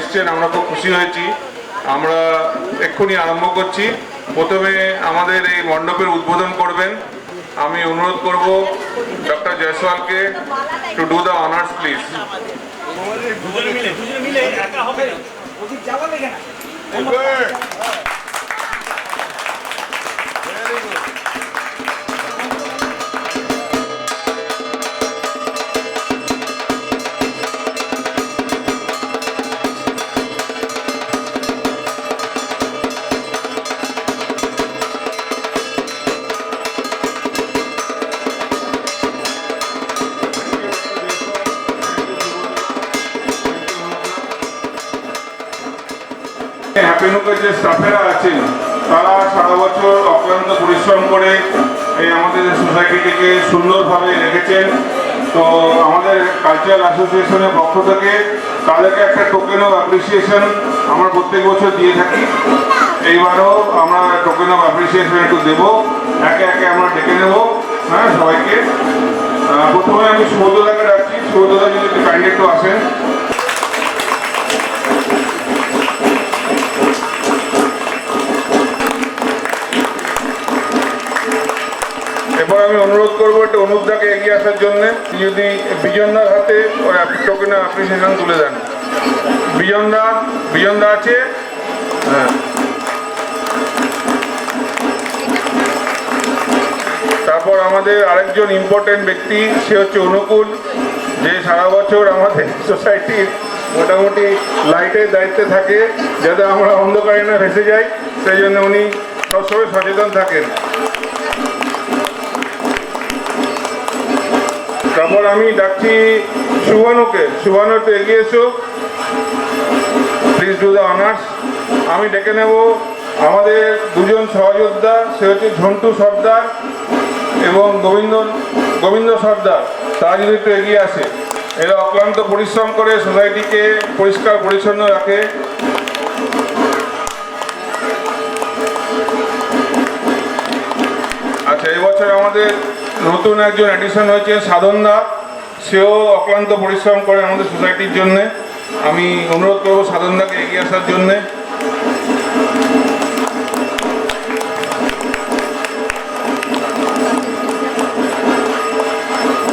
এসছেন, আমরা খুব খুশি হয়েছি। আমরা এক্ষুনি আরম্ভ করছি। প্রথমে আমাদের এই মণ্ডপের উদ্বোধন করবেন। আমি অনুরোধ করব ডক্টর জয়সওয়ালকে to do the honours please. হ্যাপিনুকের যে স্টাফেরা আছেন তারা সারা বছর অক্লান্ত পরিশ্রম করে এই আমাদের সোসাইটিটিকে সুন্দরভাবে রেখেছেন। তো আমাদের কালচারাল অ্যাসোসিয়েশনের পক্ষ থেকে তাদেরকে একটা টোকেন অফ অ্যাপ্রিসিয়েশন আমরা প্রত্যেক বছর দিয়ে থাকি। এইবারও আমরা টোকেন অফ অ্যাপ্রিসিয়েশন একটু দেবো, একে একে আমরা ডেকে নেব। হ্যাঁ, সবাইকে প্রথমে আমি সুবোধদাকে ডাকছি। সুবোধদা যদি একটু কাইন্ডলি একটু আসেন। এরপর আমি অনুরোধ করবো একটু অনুপদাকে এগিয়ে আসার জন্য। যদি বিজনদার হাতে ওই টোকেন অ্যাপ্রিসিয়েশন তুলে দেন। বিজনদা আছে? হ্যাঁ। তারপর আমাদের আরেকজন ইম্পর্টেন্ট ব্যক্তি, সে হচ্ছে অনুকূল, যে সারা বছর আমাদের সোসাইটির মোটামুটি লাইটের দায়িত্বে থাকে, যাতে আমরা অন্ধকারে না ভেসে যাই, সেই জন্য উনি সবসময় সচেতন থাকেন। তারপর আমি ডাকছি শুভানুকে। শুভানু একটু এগিয়ে এসো, প্লিজ ডু দ্য অনার্স। আমি ডেকে নেব আমাদের দুজন সহযোদ্ধা, সে হচ্ছে ঝন্টু সর্দার এবং গোবিন্দ সর্দার। তারা যদি একটু এগিয়ে আসে। এরা অক্লান্ত পরিশ্রম করে সোসাইটিকে পরিষ্কার পরিচ্ছন্ন রাখে। আচ্ছা, এবছর আমাদের নতুন একজন অ্যাডিশন হয়েছে সাধনদা, সেও অক্লান্ত পরিশ্রম করে আমাদের সোসাইটির জন্যে। আমি অনুরোধ করবো সাধনদাকে এগিয়ে আসার জন্যে।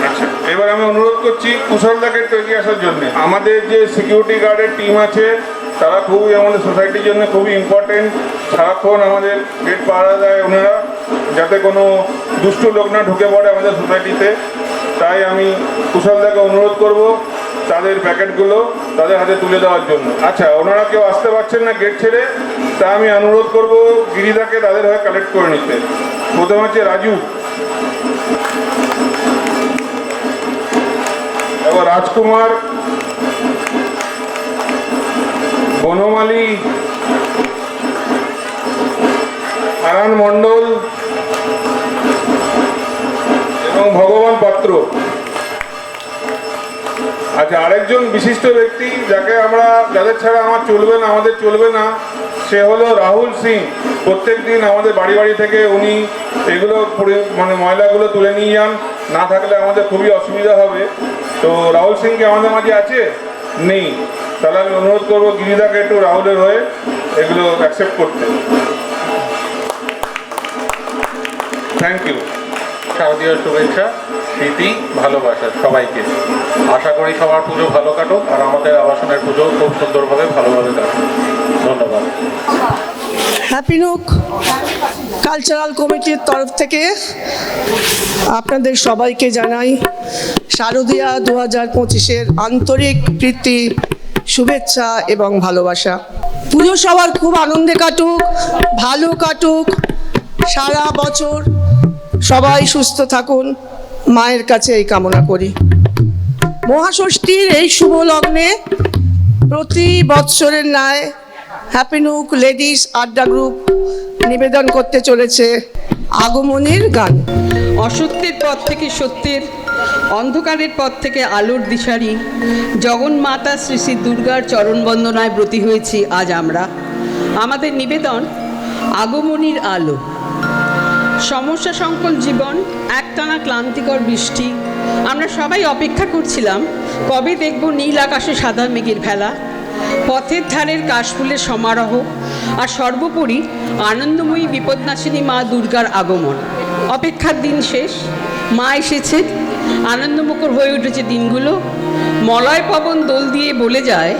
আচ্ছা, এবার আমি অনুরোধ করছি কুশলদাকে একটু এগিয়ে আসার জন্যে। আমাদের যে সিকিউরিটি গার্ডের টিম আছে তারা খুবই আমাদের সোসাইটির জন্য খুবই ইম্পর্টেন্ট। সারাক্ষণ আমাদের গেট পাহারা দেয় ওনারা, যাতে কোনো দুষ্টু লোক না ঢুকে পড়ে আমাদের সোসাইটিতে। তাই আমি কুশলদাকে অনুরোধ করব তাদের প্যাকেটগুলো তাদের হাতে তুলে দেওয়ার জন্য। আচ্ছা, ওনারা কেউ আসতে পারছেন না গেট ছেড়ে, তা আমি অনুরোধ করব গিরিদাকে তাদের হয়ে কালেক্ট করে নিতে। প্রথম হচ্ছে রাজু, এবার রাজকুমার, বনমালী, আরান মণ্ডল এবং ভগবান পাত্র। আচ্ছা, আরেকজন বিশিষ্ট ব্যক্তি যাদের ছাড়া আমাদের চলবে না, সে হলো রাহুল সিং। প্রত্যেক দিন আমাদের বাড়ি থেকে উনি এগুলো ময়লাগুলো তুলে নিয়ে যান। না থাকলে আমাদের খুবই অসুবিধা হবে। তো রাহুল সিংকে আমাদের মাঝে আছে? নেই। তাহলে আমি অনুরোধ করবো গিরিদাকে একটু রাহুলের হয়ে এগুলো অ্যাকসেপ্ট করতে। Thank you. শারদীয় শুভেচ্ছা, স্মৃতি, ভালোবাসা সবাইকে। আশা করি সবার পুজো ভালো কাটুক, আর আমাদের আবাসনের পুজো খুব সুন্দরভাবে ভালোভাবে কাটুক। ধন্যবাদ। হ্যাপিনুক কালচারাল কমিটির তরফ থেকে আপনাদের সবাইকে জানাই শারদীয়া 2025-এর আন্তরিক প্রীতি, শুভেচ্ছা এবং ভালোবাসা। পুজো সবার খুব আনন্দে কাটুক, ভালো কাটুক, সারা বছর সবাই সুস্থ থাকুন, মায়ের কাছে এই কামনা করি। মহাষষ্ঠীর এই শুভ লগ্নে প্রতি বৎসরের ন্যায় হ্যাপিনুক লেডিস আড্ডা গ্রুপ নিবেদন করতে চলেছে আগমনীর গান। অসত্যের পথ থেকে সত্যের, অন্ধকারের পথ থেকে আলোর দিশারি জগন্মাতা শ্রী শ্রী দুর্গার চরণ বন্দনায় ব্রতী হয়েছি আজ আমরা। আমাদের নিবেদন আগমনীর আলো। সমস্যা সংকুল জীবন, একটানা ক্লান্তিকর বৃষ্টি। আমরা সবাই অপেক্ষা করছিলাম কবে দেখব নীল আকাশে সাদা মেঘের ভেলা, পথের ধারের কাশফুলের সমারোহ, আর সর্বোপরি আনন্দময়ী বিপদনাশিনী মা দুর্গার আগমন। অপেক্ষার দিন শেষ, মা এসেছে, আনন্দমুখর হয়ে উঠেছে দিনগুলো। মলয় পবন দোল দিয়ে বলে যায়,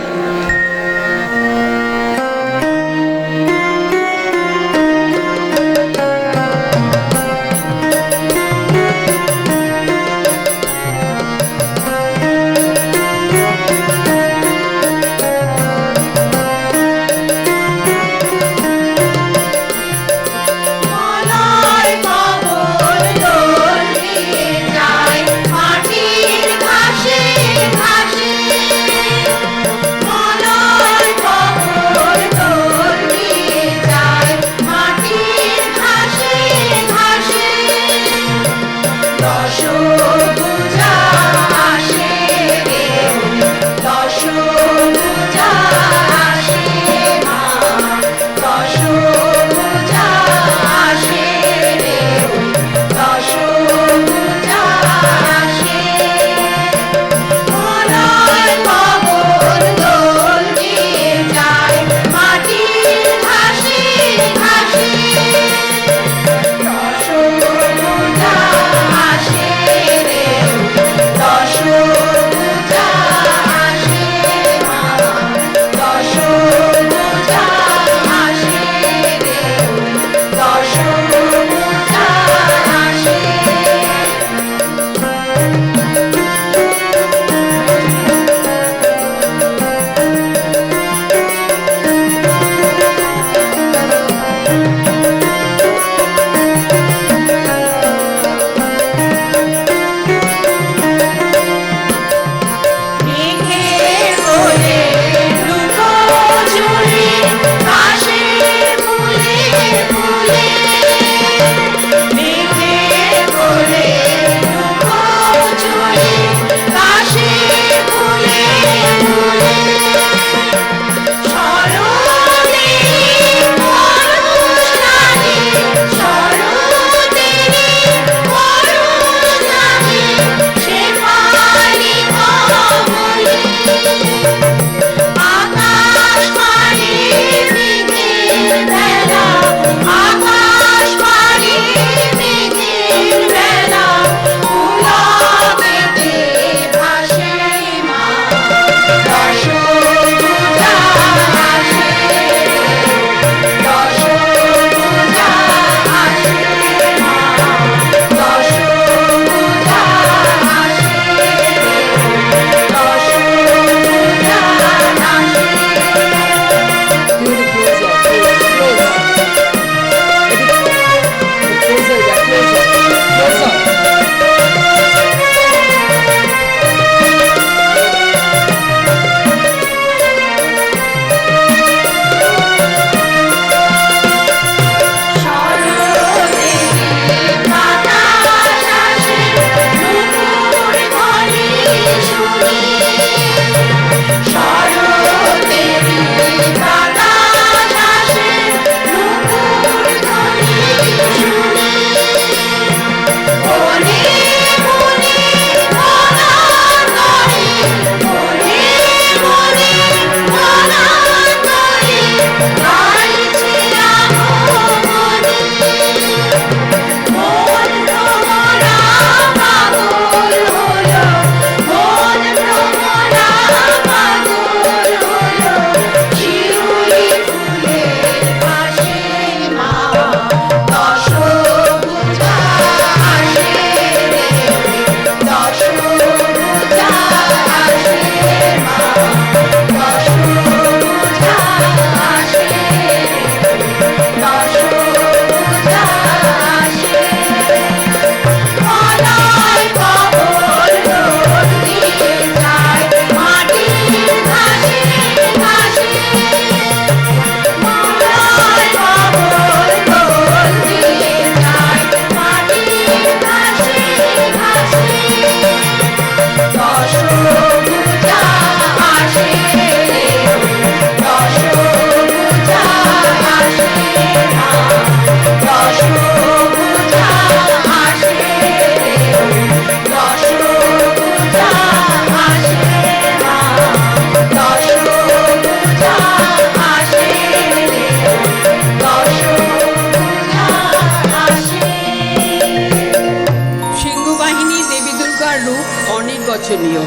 বচনীয়।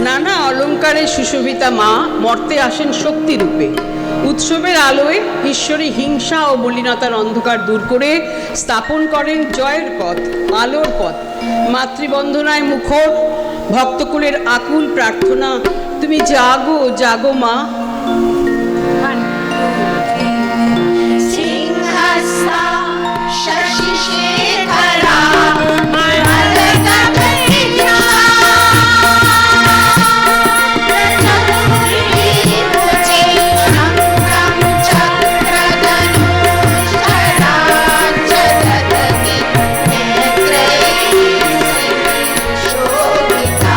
নানা অলঙ্কারে সুশোভিতা মা মর্তে আসেন শক্তিরূপে। উৎসবের আলোয় ঈশ্বরী হিংসা ও মলিনতার অন্ধকার দূর করে স্থাপন করেন জয়ের পথ, আলোর পথ। মাতৃবন্দনায় মুখর ভক্তকুলের আকুল প্রার্থনা, তুমি জাগো জাগো মা। सिंहस्था शशिशेखरा शोभिता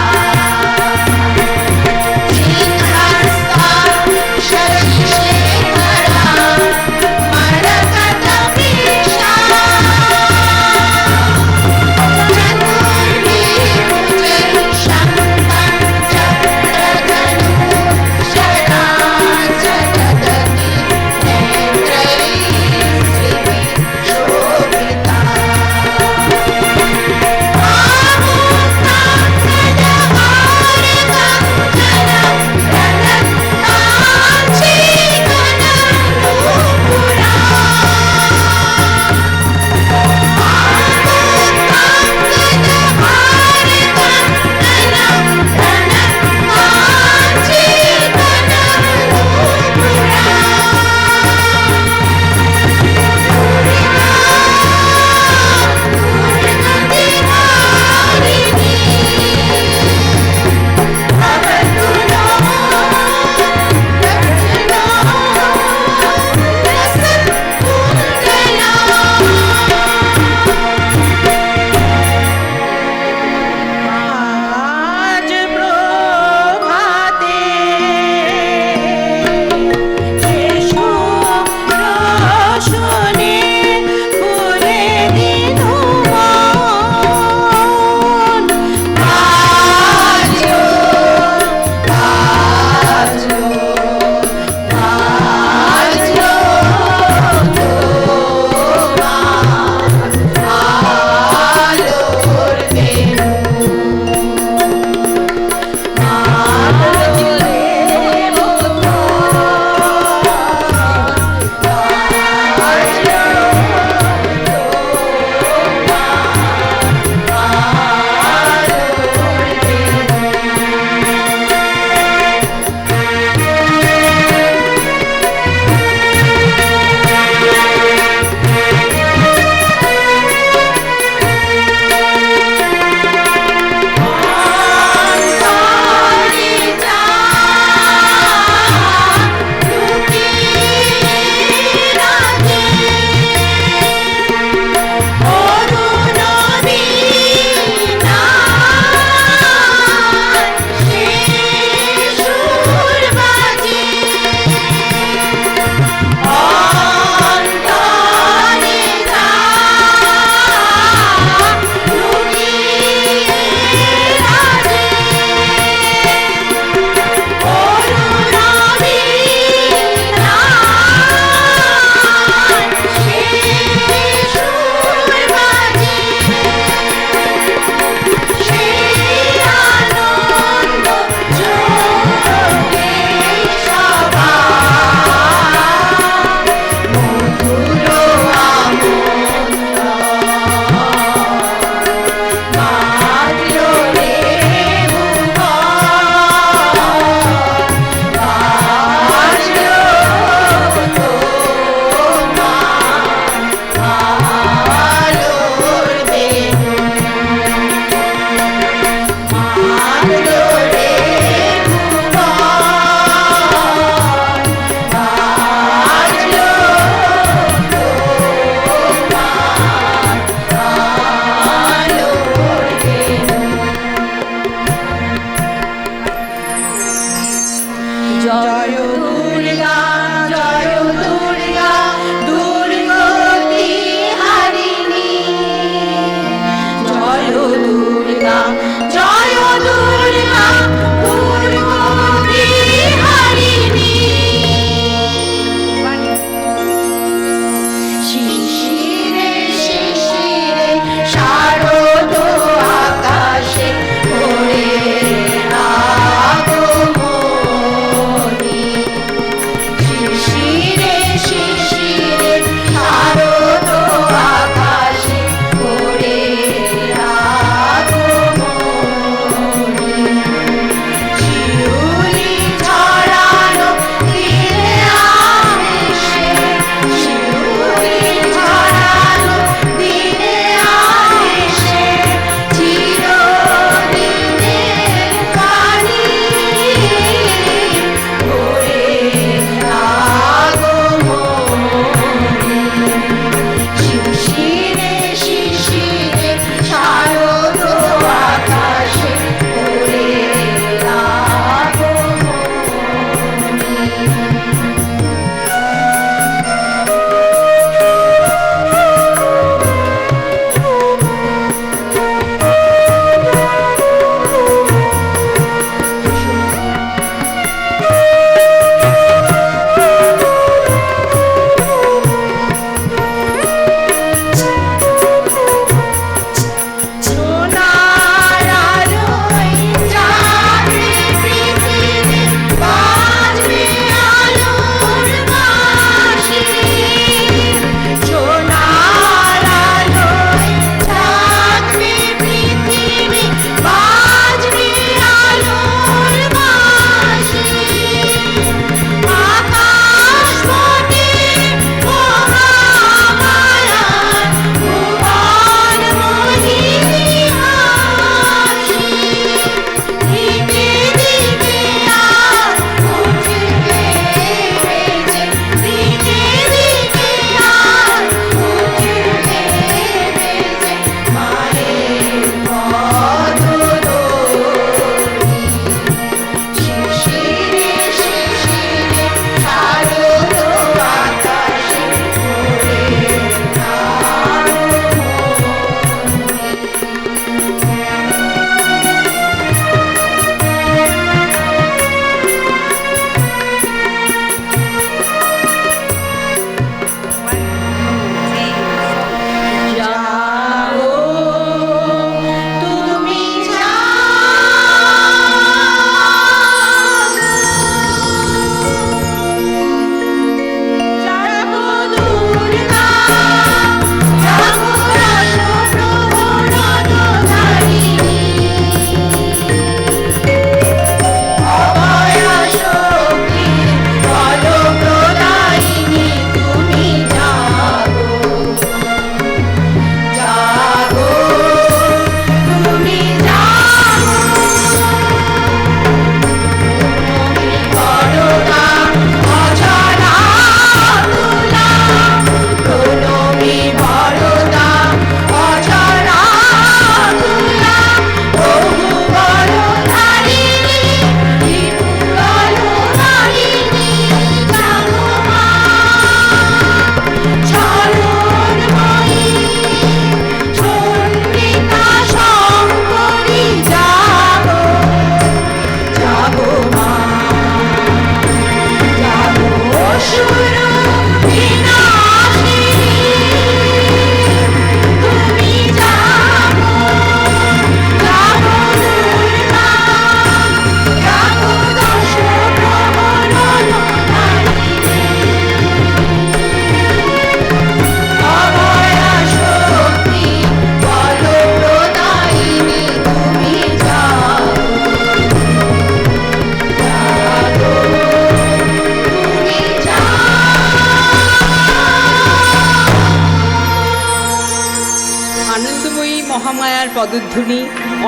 মহামায়ার পদধ্বনি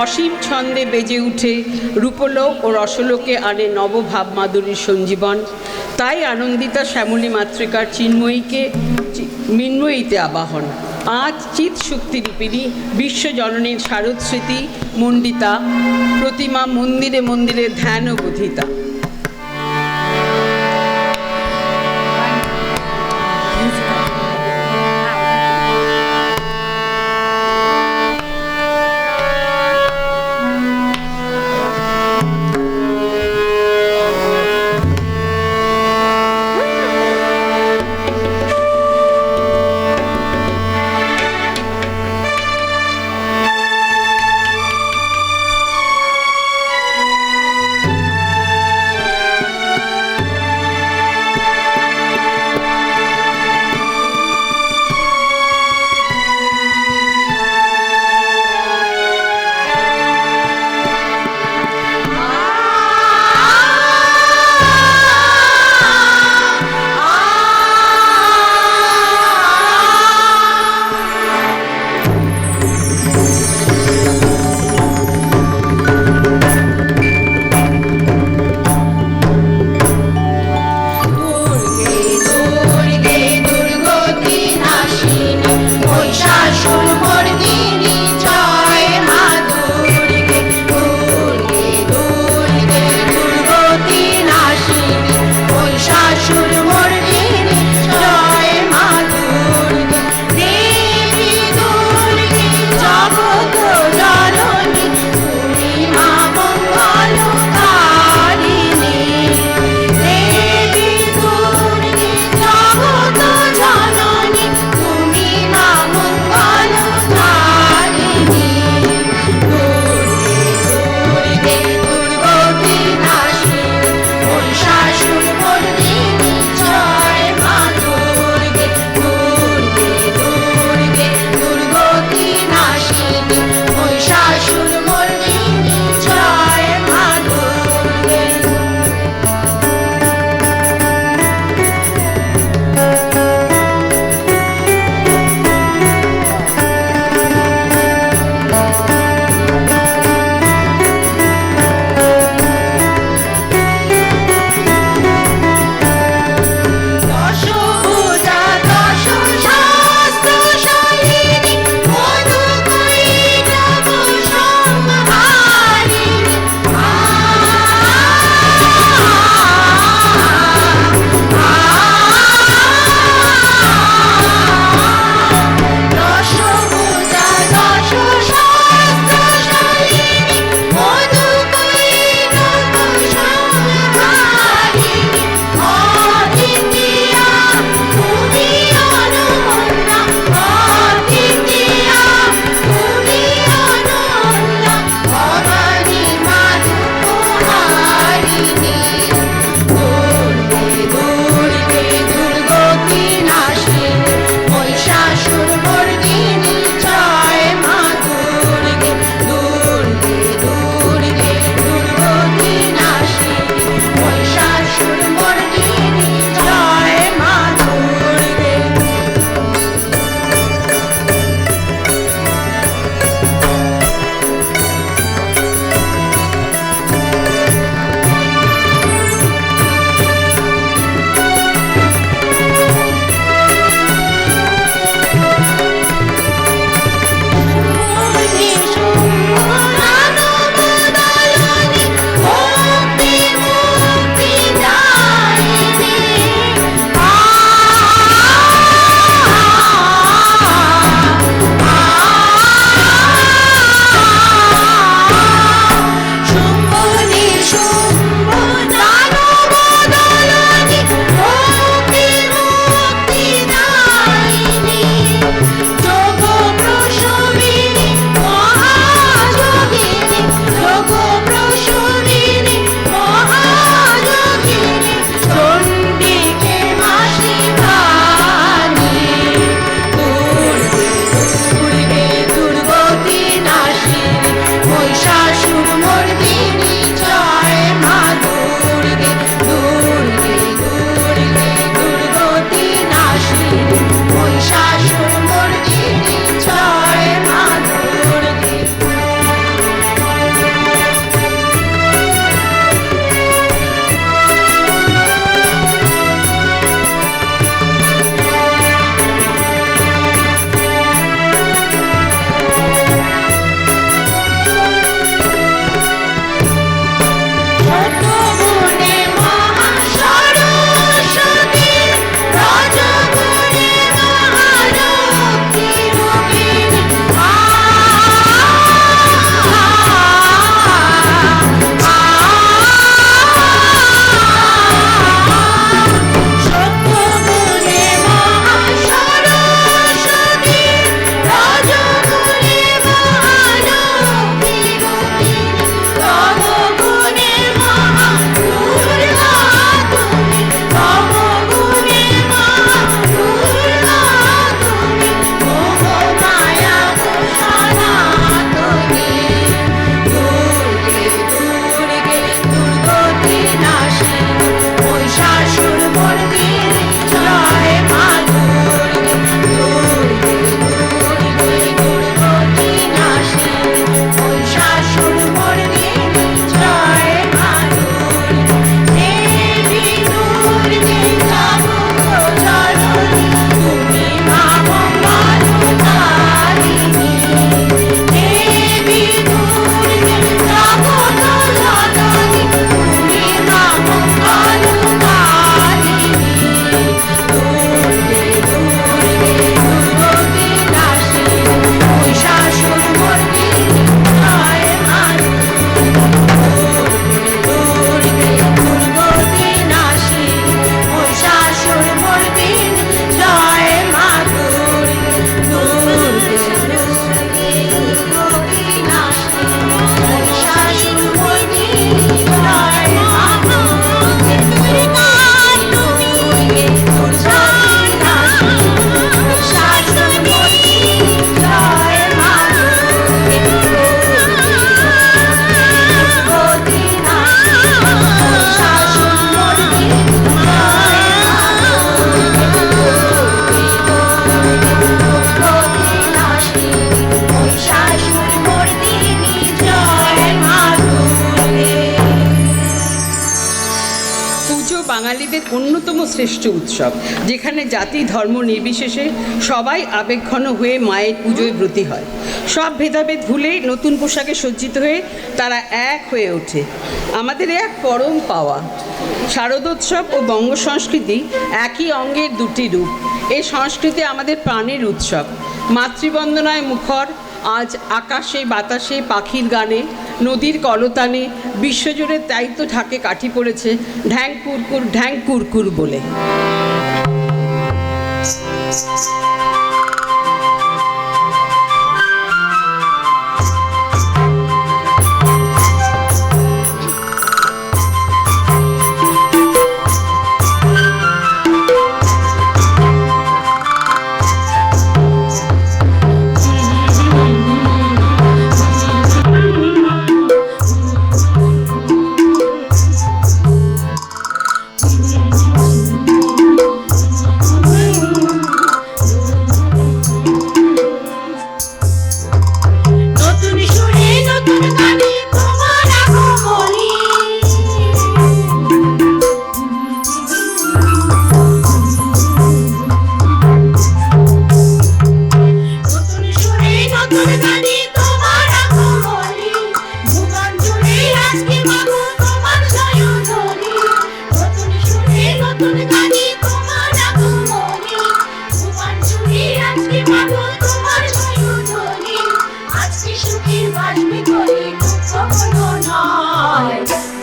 অসীম ছন্দে বেজে উঠে রূপলোক ও রসলোকে আনে নবভাব মাধুরীর সঞ্জীবন। তাই আনন্দিতা শ্যামলী মাতৃকার মৃন্ময়ীতে আবাহন। আজ চিৎ শক্তিরূপিণী বিশ্বজননীর শারদ স্মৃতি মণ্ডিতা প্রতিমা মন্দিরে মন্দিরে ধ্যান ও বোধিতা। অন্যতম শ্রেষ্ঠ উৎসব, যেখানে জাতি ধর্ম নির্বিশেষে সবাই আবেগঘন হয়ে মায়ের পুজোয় ব্রতী হয়। সব ভেদাভেদ ভুলে নতুন পোশাকে সজ্জিত হয়ে তারা এক হয়ে ওঠে। আমাদের এক পরম পাওয়া। শারদোৎসব ও বঙ্গ সংস্কৃতি একই অঙ্গের দুটি রূপ। এই সংস্কৃতি আমাদের প্রাণের উৎসব। মাতৃবন্দনায় মুখর আজ আকাশে বাতাসে পাখির গানে, নদীর কলতানে বিশ্বজুড়ে তাই তো ঢাকে কাঠি পড়েছে ঢ্যাং কুরকুর বলে।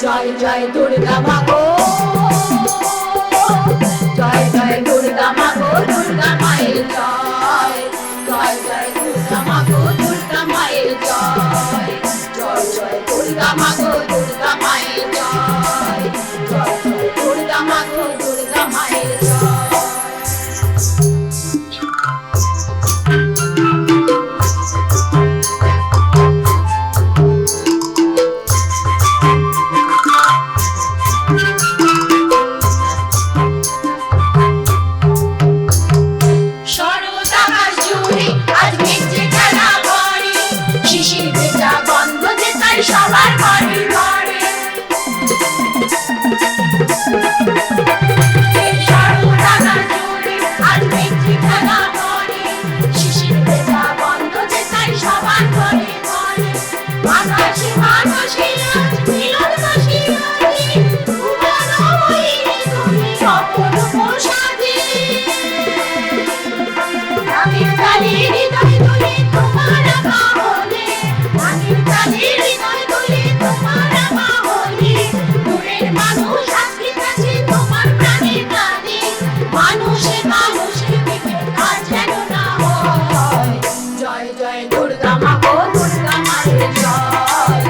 জয় জয় দুর্গা মা গো, জয় জয় দুর্গা মা গো, দুর্গা মায়ের জয়, জয় জয় দুর্গা মা গো, দুর্গা মায়ের জয়, জয় জয় দুর্গা মা গো, দুর্গা মায়ের জয়, জয় জয় দুর্গা মা গো, দুর্গা মায়ের জয়। সবার ঘরে ঘরে সারদানা জুড়ে আজ মিষ্টি খেলা করে, শিশির ভেজা বন্ধ যে তাই সবার ঘরে ঘরে। মানসী মানসী আজ মিলন মাসি আছি, উড়ানো হইনি তুমি অপরূপ সাজে। রামের কালী হৃদয় তুলে তোমার বাহনে, রামের কালী হৃদয় তুলে তোমার বাহনে। দূরের মানুষ আজকে কাছে তোমার প্রাণের কানে, মানুষে মানুষে বিভেদ আর যেন না হয়। জয় জয় দুর্গা মা গো, দুর্গা মায়ের জয়,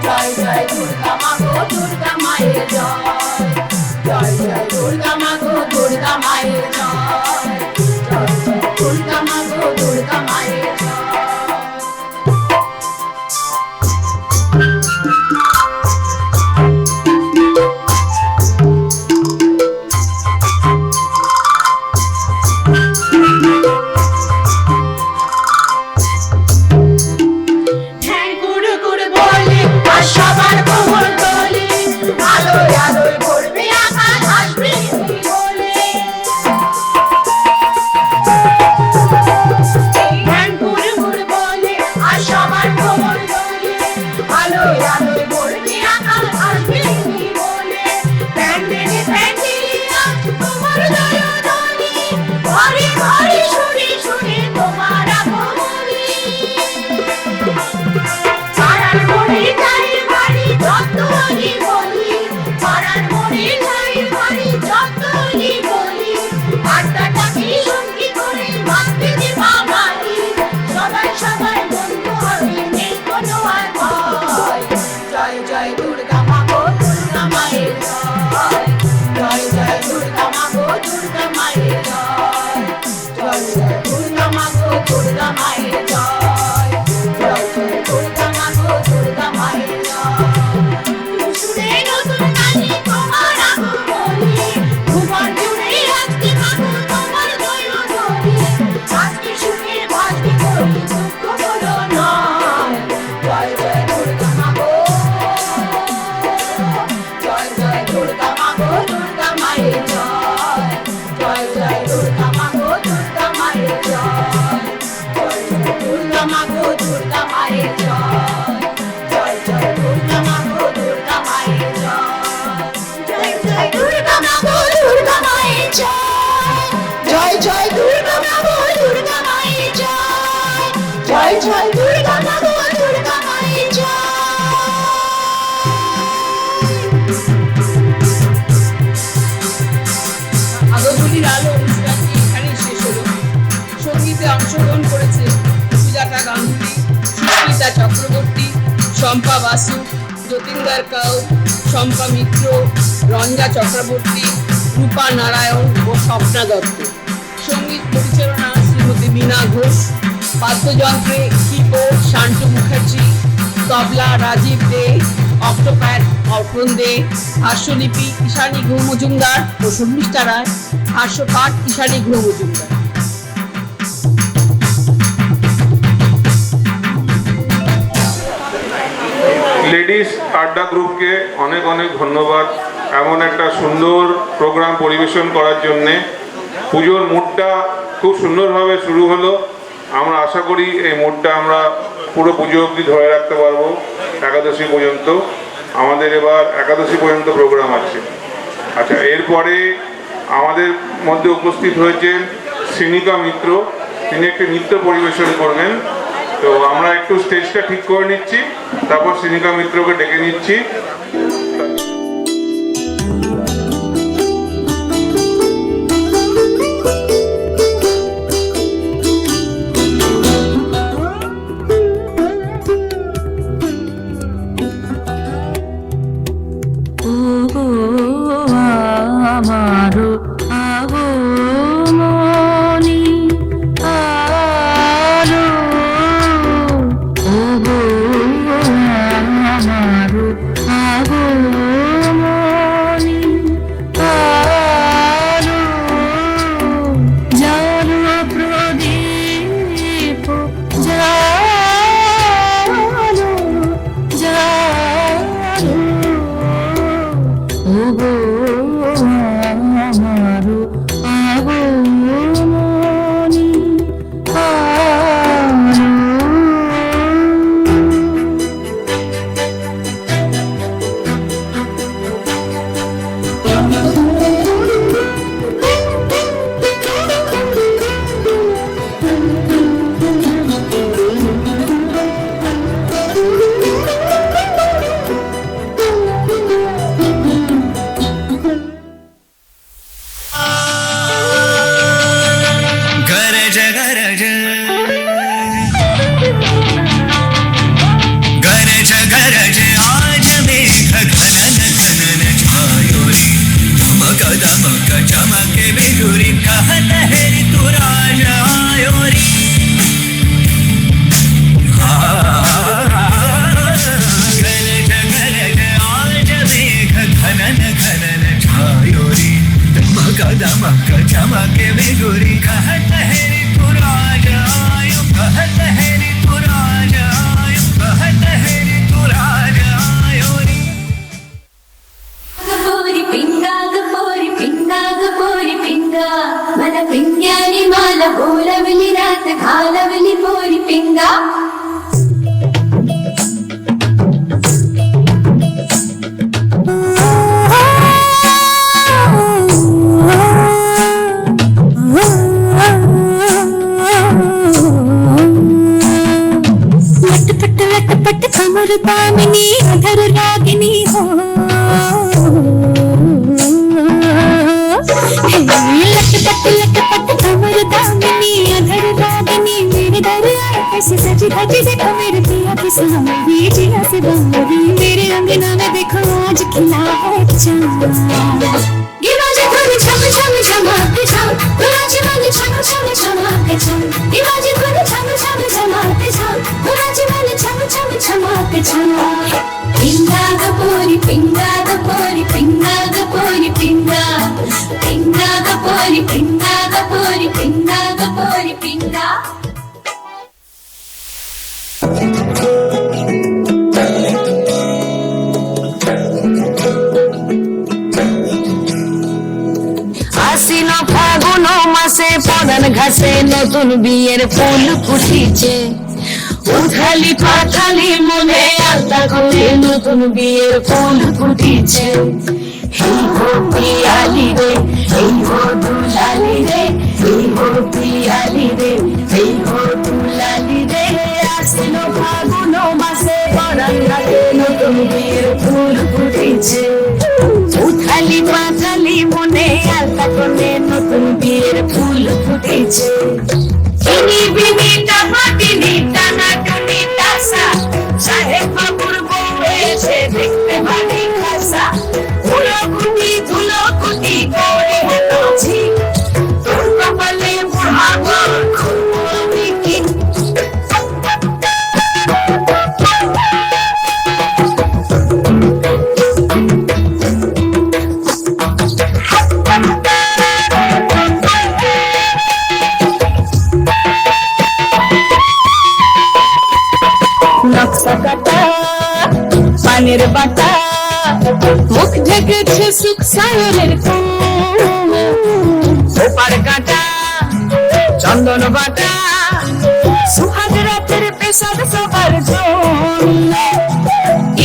জয় জয় দুর্গা মা গো, দুর্গা মায়ের জয়, জয় জয় দুর্গা মা গো, দুর্গা মায়ের জয়, জয় জয় দুর্গা মা গো, দুর্গা মায়ের জয়। সবার কোমর তোলে, আলোয় আলোয় ভরবে আকাশ, হাসবে বলে। ধ্যান গুড় গুড় বলে আর সবার কোমর তোলে, আলোয় আলোয় ভরবে আকাশ, হাসবে বলে। প্যান্ডেলে প্যান্ডেলে আজ তোমার জয়ধ্বনি, ঘরে ঘরে শুনে শুনে তোমার আগমনী। পাড়ার মোড়ে যাই বাড়ি যতই বলি, পাড়ার মোড়ে যাই বাড়ি যতই বলি, আড্ডাটাকে সঙ্গী করে ভাবতে যে বাঙালি, সবাই সবাই বন্ধু হবে নেই কোনো আর ভয়। জয় জয় দুর্গা মা গো, দুর্গা মায়ের জয়, জয় জয় দুর্গা মা গো, দুর্গা মায়ের জয়, জয় জয় দুর্গা মা গো, দুর্গা মায়ের জয়, জয় জয় দুর্গা মা গো, দুর্গা মায়ের জয়। শুনে নতুন গানে তোমার আগমনী, ভুবন জুড়ে আজকে মাগো তোমার জয়ধ্বনি, আজকে সুখের ভাসবে করি দুঃখ হলো নয়। জয় জয় দুর্গা মা গো, জয় জয় দুর্গা মা গো, দুর্গা মায়ের জয়। এতে অংশগ্রহণ করেছে সুজাতা গাঙ্গুলি, সুস্মিতা চক্রবর্তী, শম্পা বাসু, যতীন্দার কাউ, শম্পা মিত্র, রঞ্জা চক্রবর্তী, রূপা নারায়ণ ও স্বপ্না দত্ত। সঙ্গীত পরিচালনা শ্রীমতী মীনা ঘোষ, বাদ্যযন্ত্রে কিবোর্ড শান্তু মুখার্জি, তবলা রাজীব দে, অক্টোপ্যাড অর্পণ দে, হাস্যলিপি ঈশানী ঘোষ মজুমদার ও শর্মিষ্ঠা রায়, হাস্যপাঠ ঈশানী ঘোষ মজুমদার। লেডিস আড্ডা গ্রুপকে অনেক অনেক ধন্যবাদ এমন একটা সুন্দর প্রোগ্রাম পরিবেশন করার জন্যে। পুজোর মুডটা খুব সুন্দরভাবে শুরু হলো। আমরা আশা করি এই মুডটা আমরা পুরো পুজো অবধি ধরে রাখতে পারবো, একাদশী পর্যন্ত। আমাদের এবার একাদশী পর্যন্ত প্রোগ্রাম আছে। আচ্ছা, এরপরে আমাদের মধ্যে উপস্থিত হয়েছেন সিনিকা মিত্র, তিনি একটি নৃত্য পরিবেশন করবেন। তো আমরা একটু স্টেজটা ঠিক করে নিচ্ছি, তারপর সিনিকা মিত্রকে ডেকে নিচ্ছি। दामिनी अधर रागिनी हो, लटपट कमर दामिनी अधर रागिनी, मेरे दर आए कैसे सजी धजी देखो मेरे पिया की सामने जिया से बंदी, मेरे अंगना में देखो आज खिला है चांद। गिराजे धुन छम छम छमाके छम, गुराजे वाले छम छम छमाके छम, गिराजे धुन छम छम छमाके छम, गुराजे वाले छम छम छमाके छम। पिंगा गपोरी पिंगा गपोरी पिंगा गपोरी पिंगा, पिंगा गपोरी पिंगा गपोरी पिंगा गपोरी पिंगा। আশ্বিন ফাগুন মাসে পরান ঘাসে নতুন বিয়ের ফুল ফুটিছে, উথালি পাথালি মনে আলতা করে নতুন বিয়ের ফুল ফুটিছে। এই হো পিয়ালি রে, এই হো দুলালি রে, এই হো পিয়ালি রে, এই হো দুলালি রে। আশ্বিন ফাগুন মাসে পরান ঘাসে নতুন বিয়ের ফুল ফুটিছে, উথালি পাথালি মনে আলতা করে নতুন বিয়ের ফুল ফুটেছে। রঙের বাটা, মুখ ঢেকেছে সুখ সায়নের ওপার কাটা, চন্দন বাটা, সুহাগ রাতের পেশাদ সবার জন্য।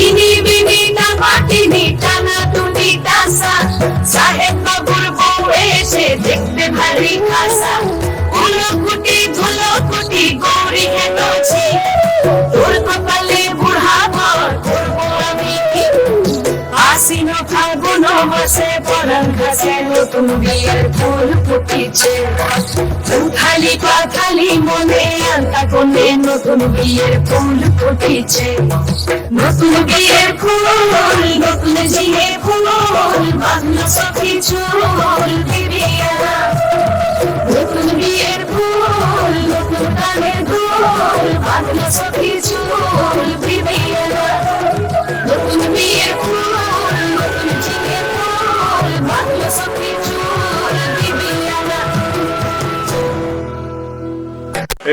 ইনি বিনি না মাটিনি টানা টুনি টাসা, সাহেব বাবুর বউ এসে দেখতে ভারী খাসা। উলকুটি ধুলকুটি গৌরী হেঁটেছি, তোর কপালে বুড়া বর করবো আমি কি। আশ্বিন ফাল্গুন মাসে পরাণ ঘাসে নতুন বিয়ের ফুল ফুটিছে, উথালি পাথালি মনে আলতা কোণে নতুন বিয়ের ফুল ফুটিছে। নতুন বিয়ের ফুল, নতুন জিয়ে ফুল, বাঁধলো সখী চুল বিবিয়া। নতুন বিয়ের ফুল, নতুন কানের দুল, বাঁধলো সখী চুল বিবিয়া। নতুন বিয়ের ফুল, নতুন জিয়ে ফুল, বাঁধলো সখী চুল বিবিয়া।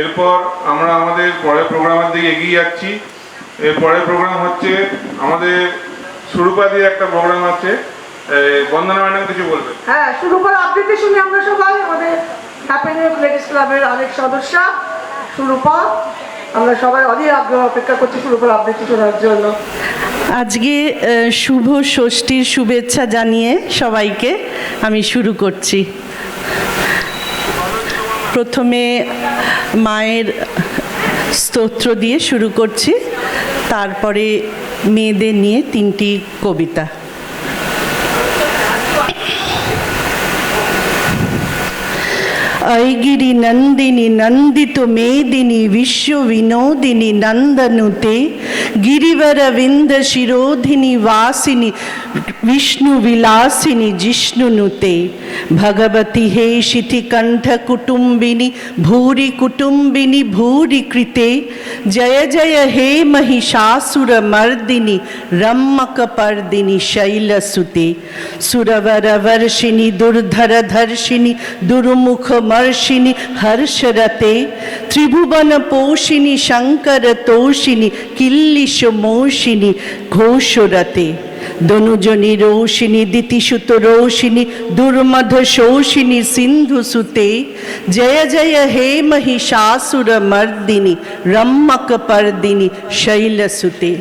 এরপর আমরা আমাদের পরের প্রোগ্রামের দিকে এগিয়ে যাচ্ছি। এর পরের প্রোগ্রাম হচ্ছে আমাদের সুরূপাদির একটা প্রোগ্রাম আছে। বন্দনা ম্যাডাম কিছু বলবে? হ্যাঁ, শুরু করে আবৃত্তি শুনি আমরা সবাই। আমাদের হ্যাপি নিউ ইয়র্ক লেডিস ক্লাবের আরেক সদস্য সুরূপা, আমরা সবাই অধীর আগ্রহ অপেক্ষা করছি সুরূপার আবৃত্তি শোনার জন্য। আজকে শুভ ষষ্ঠীর শুভেচ্ছা জানিয়ে সবাইকে আমি শুরু করছি। প্রথমে মায়ের স্তোত্র দিয়ে শুরু করছি, তারপরে মেয়েদের নিয়ে 3টি কবিতা। ऐगिरि नंदिनी नंदित मेदिनी विश्व विनोदिनी नंदनुते गिरिवर विंद शिरोधिनी वासिनी विष्णु विलासिनी जिष्णुनुते भगवती हे शिथिकंठ कुटुंबिनी भूरि कुटुंबिनी भूरि कृते जय जय हे महिषासुर मर्दिनी रम्मक पर्दिनी शैलसुते सुरवर वर्षिणी दुर्धर धर्षिणी दुर्मुख मर्षिणी हर्षरते त्रिभुवन पोषिणी शंकर तोषिणी किल्लिश मोषिणी घोषरते दनुजनी रोषिणी दितिसुत रोषिणी दुर्मध शोषिणी सिंधुसुते जय जय हे महिषासुर मर्दिनी रम्मक पर्दिनी शैलसुते।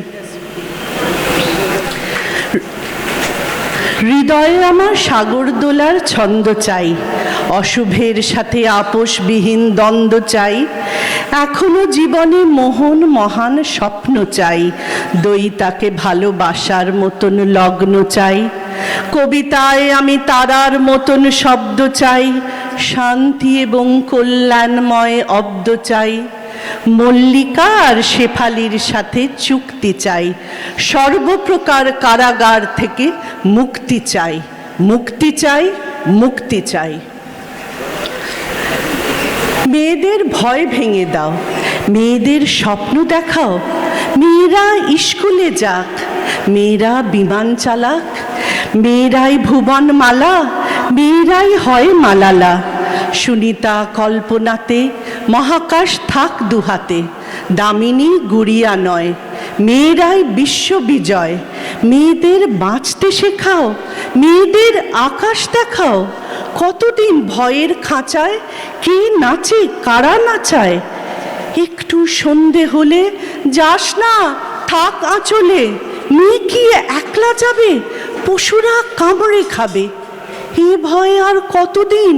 হৃদয়ে আমার সাগর দোলার ছন্দ চাই, অশুভের সাথে আপোষবিহীন দ্বন্দ্ব চাই, এখনো জীবনে মোহন মহান স্বপ্ন চাই, দইতাকে ভালোবাসার মতন লগ্ন চাই, কবিতায় আমি তারার মতন শব্দ চাই, শান্তি এবং কল্যাণময় অব্দ চাই, মল্লিকা আর শেফালির সাথে চুক্তি চাই, সর্বপ্রকার কারাগার থেকে মুক্তি চাই, মুক্তি চাই, মুক্তি চাই। মেয়েদের ভয় ভেঙে দাও, মেয়েদের স্বপ্ন দেখাও, মেয়েরা স্কুলে যাক, মেয়েরা বিমান চালাক, মেয়েরাই ভুবন মালা, মেয়েরাই হয় মালালা, সুনিতা কল্পনাতে মহাকাশ থাক দুহাতে, দামিনী গুড়িয়া নয়, মেয়েরাই বিশ্ববিজয়, মেয়েদের বাঁচতে শেখাও, মেয়েদের আকাশ দেখাও, কতদিন ভয়ের খাঁচায় কে নাচে কারা নাচায়, একটু সন্ধে হলে যাস না থাক আঁচলে, মেয়ে কি একলা যাবে পশুরা কামড়ে খাবে, এ ভয় আর কতদিন,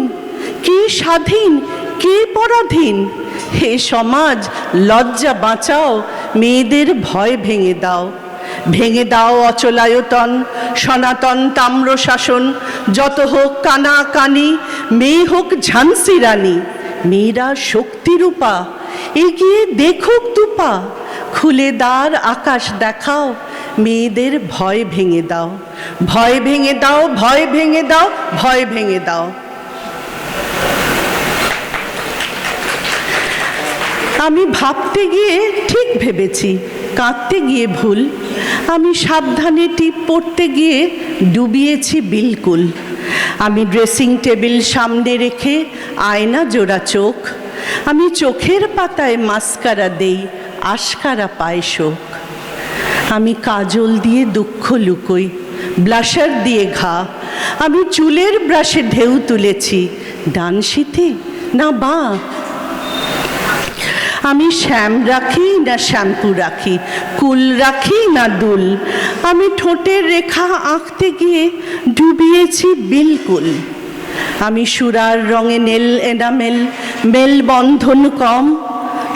কে স্বাধীন কে পরাধীন, হে সমাজ লজ্জা বাঁচাও, মেয়েদের ভয় ভেঙে দাও, ভেঙে দাও অচলায়তন সনাতন তাম্র শাসন, যত হোক কানা কানি মেয়ে হোক ঝান্সি রানী, মেয়েরা শক্তিরূপা এগিয়ে দেখুক দুপা, খুলে দ্বার আকাশ দেখাও, মেয়েদের ভয় ভেঙে দাও, ভয় ভেঙে দাও, ভয় ভেঙে দাও, ভয় ভেঙে দাও। আমি ভাবতে গিয়ে ঠিক ভেবেছি, কাঁদতে গিয়ে ভুল, আমি সাবধানে টিপ পড়তে গিয়ে ডুবিয়েছি বিলকুল, আমি ড্রেসিং টেবিল সামনে রেখে আয়না জোড়া চোখ, আমি চোখের পাতায় মাস্কারা দেই আশকারা পায় শোক, আমি কাজল দিয়ে দুঃখ লুকোই, ব্লাশার দিয়ে ঘা। আমি চুলের ব্রাশে ঢেউ তুলেছি, ডান শীতে না বা। আমি শ্যাম রাখি না শ্যাম্পু রাখি, কুল রাখি না দুল। আমি ঠোঁটের রেখা আঁকতে গিয়ে ডুবিয়েছি বিলকুল। আমি সুরার রঙে নীল এনামেল, মেলবন্ধন কম।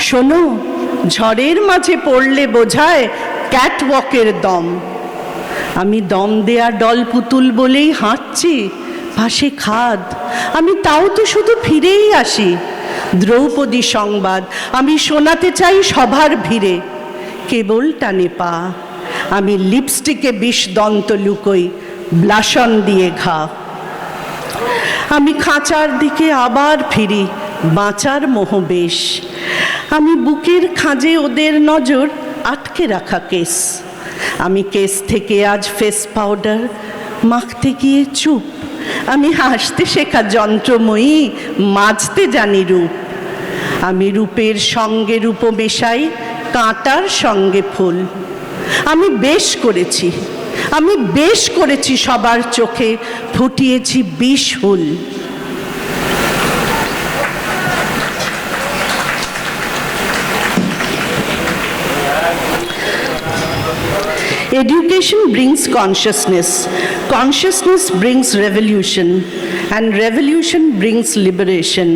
শোনো, ঝড়ের মাঝে পড়লে বোঝায় ক্যাটওয়াকের দম। আমি দম দেয়া ডল পুতুল বলেই হাঁটছি, পাশে খাদ। আমি তাও তো শুধু ফিরেই আসি। দ্রৌপদী সংবাদ আমি শোনাতে চাই সভার ভিড়ে, কেবল টানে পা। আমি লিপস্টিকে বিষদন্ত লুকোই, ব্লাশন দিয়ে ঘা। আমি খাঁচার দিকে আবার ফিরি, বাঁচার মোহ বেশ। আমি বুকের খাঁজে ওদের নজর আটকে রাখা কেস। আমি কেস থেকে আজ ফেস পাউডার মাখতে গিয়ে চুপ। আমি হাসতে শেখা যন্ত্রময়ী, মাজতে জানি রূপ। আমি রূপের সঙ্গে রূপ মেশাই, কাঁটার সঙ্গে ফুল। আমি বেশ করেছি সবার চোখে, ফুটিয়েছি বিষ হুল। Education brings consciousness, consciousness brings revolution, and revolution brings liberation.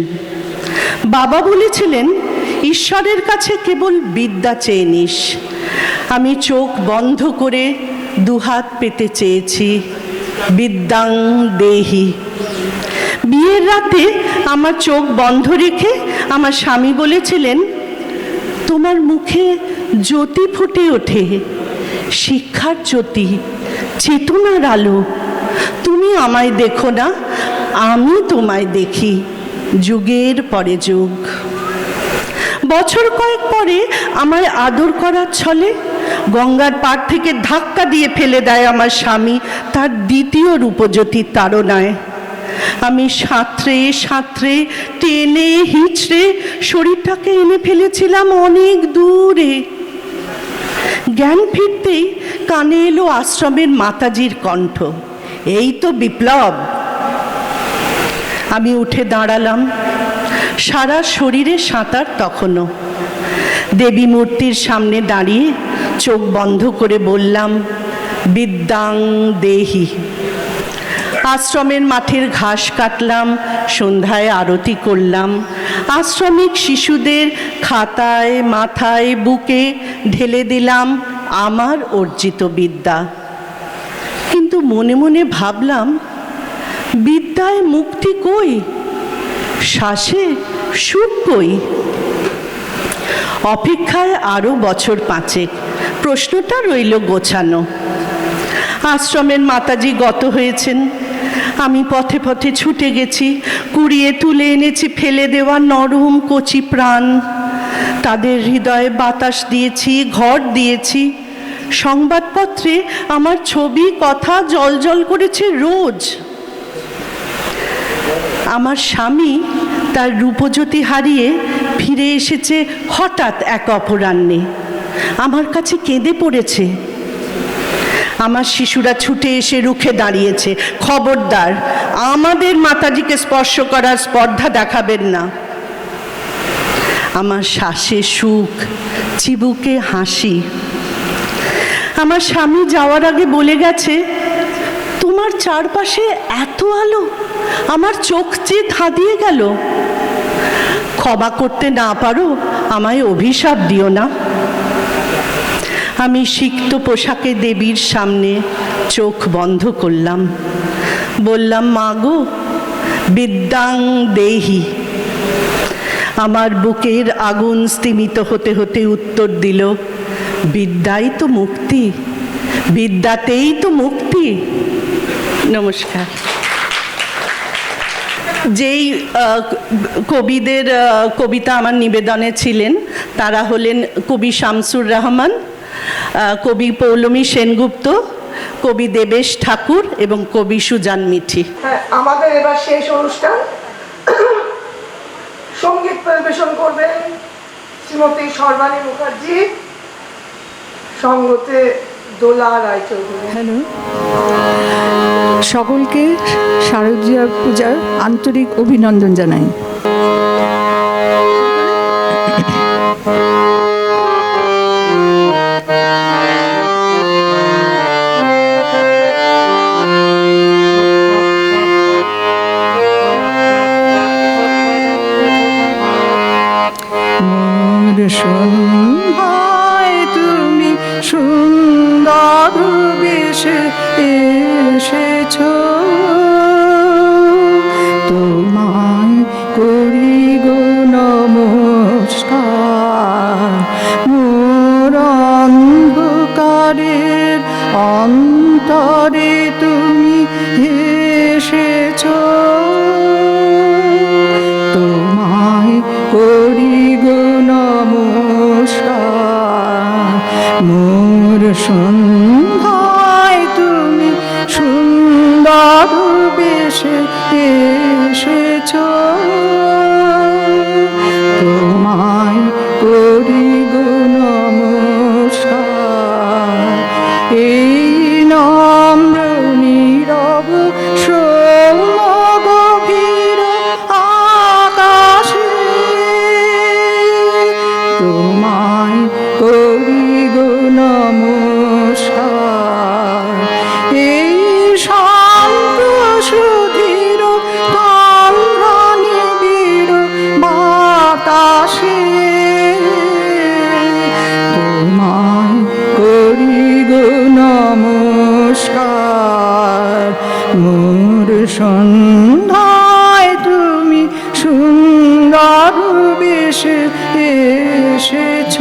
বাবা বলেছিলেন, ঈশ্বরের কাছে কেবল বিদ্যা চেয়ে নিস। আমি চোখ বন্ধ করে দুহাত পেতে চেয়েছি, বিদ্যাং দেহি। বিয়ের রাতে আমার চোখ বন্ধ রেখে আমার স্বামী বলেছিলেন, তোমার মুখে জ্যোতি ফুটে ওঠে, শিক্ষার জ্যোতি, চেতনার আলো। তুমি আমায় দেখো না, আমি তোমায় দেখি, যুগের পরে যুগ। বছর কয়েক পরে আমায় আদর করার ছলে গঙ্গার পাড় থেকে ধাক্কা দিয়ে ফেলে দেয় আমার স্বামী তার দ্বিতীয় রূপজ্যোতির তাড়নায়। আমি সাঁতরে টেনে হিঁচড়ে শরীরটাকে এনে ফেলেছিলাম অনেক দূরে। জ্ঞান ফিরতেই কানে এলো আশ্রমের মাতাজির কণ্ঠ, এই তো বিপ্লব। আমি উঠে দাঁড়ালাম, সারা শরীরে সাঁতার তখনও। দেবী মূর্তির সামনে দাঁড়িয়ে চোখ বন্ধ করে বললাম, বিদ্যাং দেহি। আশ্রমের মাঠের ঘাস কাটলাম, সন্ধ্যায় আরতি করলাম। আশ্রমিক শিশুদের খাতায়, মাথায়, বুকে ঢেলে দিলাম আমার অর্জিত বিদ্যা। কিন্তু মনে মনে ভাবলাম, বিদ্যায় মুক্তি কই, শ্বাসে সুখ কই? অপেক্ষায় আরও বছর 5। প্রশ্নটা রইল গোছানো। আশ্রমের মাতাজি গত হয়েছেন। আমি পথে পথে ছুটে গেছি, কুড়িয়ে তুলে এনেছি ফেলে দেওয়া নরম কচি প্রাণ। তাদের হৃদয়ে বাতাস দিয়েছি, ঘর দিয়েছি। সংবাদপত্রে আমার ছবি, কথা জলজল করেছে রোজ। আমার স্বামী তার রূপজ্যোতি হারিয়ে ফিরে এসেছে হঠাৎ এক অপরাহ্নে। আমার কাছে কেঁদে পড়েছে। আমার শিশুরা ছুটে এসে রুখে দাঁড়িয়েছে, খবরদার আমাদের মাতাজিকে স্পর্শ করার স্পর্ধা দেখাবেন না। আমার শ্বাসে সুখ, চিবুকে হাসি। আমার স্বামী যাওয়ার আগে বলে গেছে, তোমার চারপাশে এত আলো, আমার চোখ চেয়ে ধাঁধিয়ে গেল। ক্ষমা করতে না পারো, আমায় অভিশাপ দিও না। আমি সিক্ত পোশাকে দেবীর সামনে চোখ বন্ধ করলাম, বললাম, মা গো, বিদ্যাং দেহি। আমার বুকের আগুন স্তিমিত হতে হতে উত্তর দিল, বিদ্যাই তো মুক্তি, বিদ্যাতেই তো মুক্তি। নমস্কার। যেই কবিদের কবিতা আমার নিবেদনে ছিলেন তারা হলেন কবি শামসুর রহমান, কবি পৌলমী সেনগুপ্ত, কবি দেবেশ ঠাকুর এবং কবি সুজান মিঠি। আমাদের এবার শেষ অনুষ্ঠান। সঙ্গীত পরিবেশন করবেন শ্রীমতী সর্বাণী মুখার্জি, সঙ্গতে দোলা রায়চৌধুরী। হ্যালো, সকলকে শারদীয়া পূজার আন্তরিক অভিনন্দন জানাই। সন্ধ্যায় তুমি সুন্দর বেশে এসেছ, তোমায় করি গো নমস্কার। মোর অন্ধকারের অন্তরে তুমি এসেছ, তোমায় করি গো নমস্কার। মোর সন্ধ্যায় তুমি সুন্দর বেশে এসেছ, তোমায় করি গো নমস্কার। এই নম্র নীরব সৌম্য গভীর আকাশে তোমায় করি গো নমস্কার। এই শান্ত সুধীর তন্দ্রা নিবিড় বাতাসে তোমায় করি গো নমস্কার। মোর সন্ধ্যায় তুমি সুন্দর বেশে এসেছ,